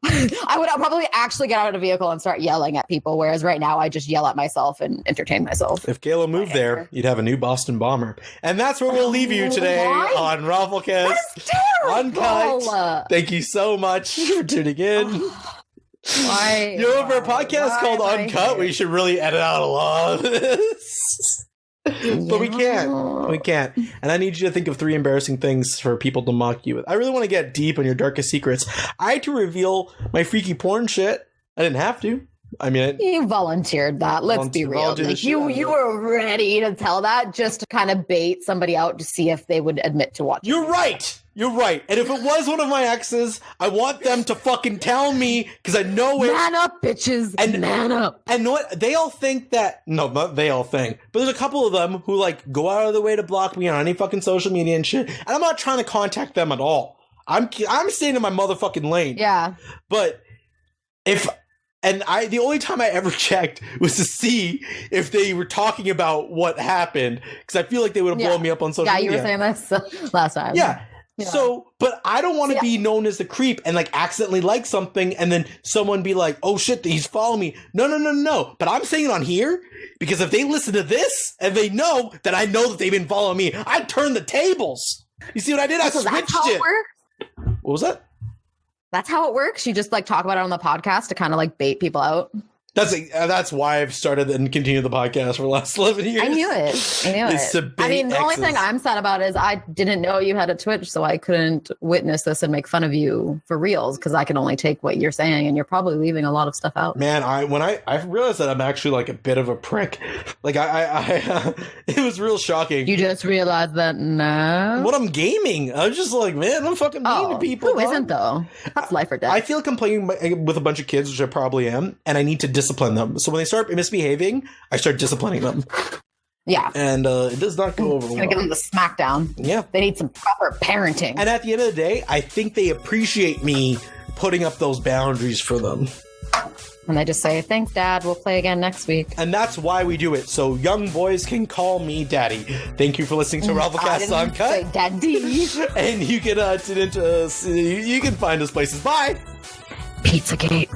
I would probably actually get out of a vehicle and start yelling at people, whereas right now I just yell at myself and entertain myself. If Kayla moved there, you'd have a new Boston bomber. And that's where we'll leave you today on ROFLcast Uncut. Thank you so much for tuning in. Why? For a podcast called Uncut, we should really edit out a lot of this. But we can't. And I need you to think of 3 embarrassing things for people to mock you with. I really want to get deep on your darkest secrets. I had to reveal my freaky porn shit. I didn't have to. I mean, You volunteered that. Let's be real. volunteered the Like, shit you out of it. were ready to tell that just to kind of bait somebody out to see if they would admit to watching. you're right. You're right. And if it was one of my exes, I want them to fucking tell me because I know it. Man up, bitches. And- Man up. And know what? They all think that. No, not they all think. But there's a couple of them who like go out of their way to block me on any fucking social media and shit. And I'm not trying to contact them at all. I'm staying in my motherfucking lane. Yeah. But the only time I ever checked was to see if they were talking about what happened because I feel like they would have blown me up on social media. Yeah, you were saying this last time. Yeah. Yeah. So, but I don't want to be known as the creep and like accidentally like something and then someone be like, oh shit, he's following me. No. But I'm saying it on here because if they listen to this and they know that I know that they've been following me, I turned the tables. You see what I did? I switched that's how it it. works? What was that? That's how it works. You just like talk about it on the podcast to kind of like bait people out. That's why I've started and continued the podcast for the last 11 years. I knew it. It's to bait I mean, the only exes. thing I'm sad about is I didn't know you had a Twitch, so I couldn't witness this and make fun of you for reals because I can only take what you're saying, and you're probably leaving a lot of stuff out. Man, when I realized that I'm actually like a bit of a prick. Like I it was real shocking. You just realized that now. What I'm gaming, I was just like, man, I'm fucking mean to people. Who dog. isn't though? That's life or death. I feel like I'm playing with a bunch of kids, which I probably am, and I need to discipline them. So when they start misbehaving, I start disciplining them, yeah. and it does not go over Gonna well. give them the smackdown. Yeah, They need some proper parenting. and at the end of the day, I think they appreciate me putting up those boundaries for them. And they just say, thanks, Dad. We'll play again next week. And that's why we do it, so young boys can call me daddy. Thank you for listening to I ROFLcast didn't Uncut. say Daddy. And you can tune into us. You can find us places. Bye. Pizzagate.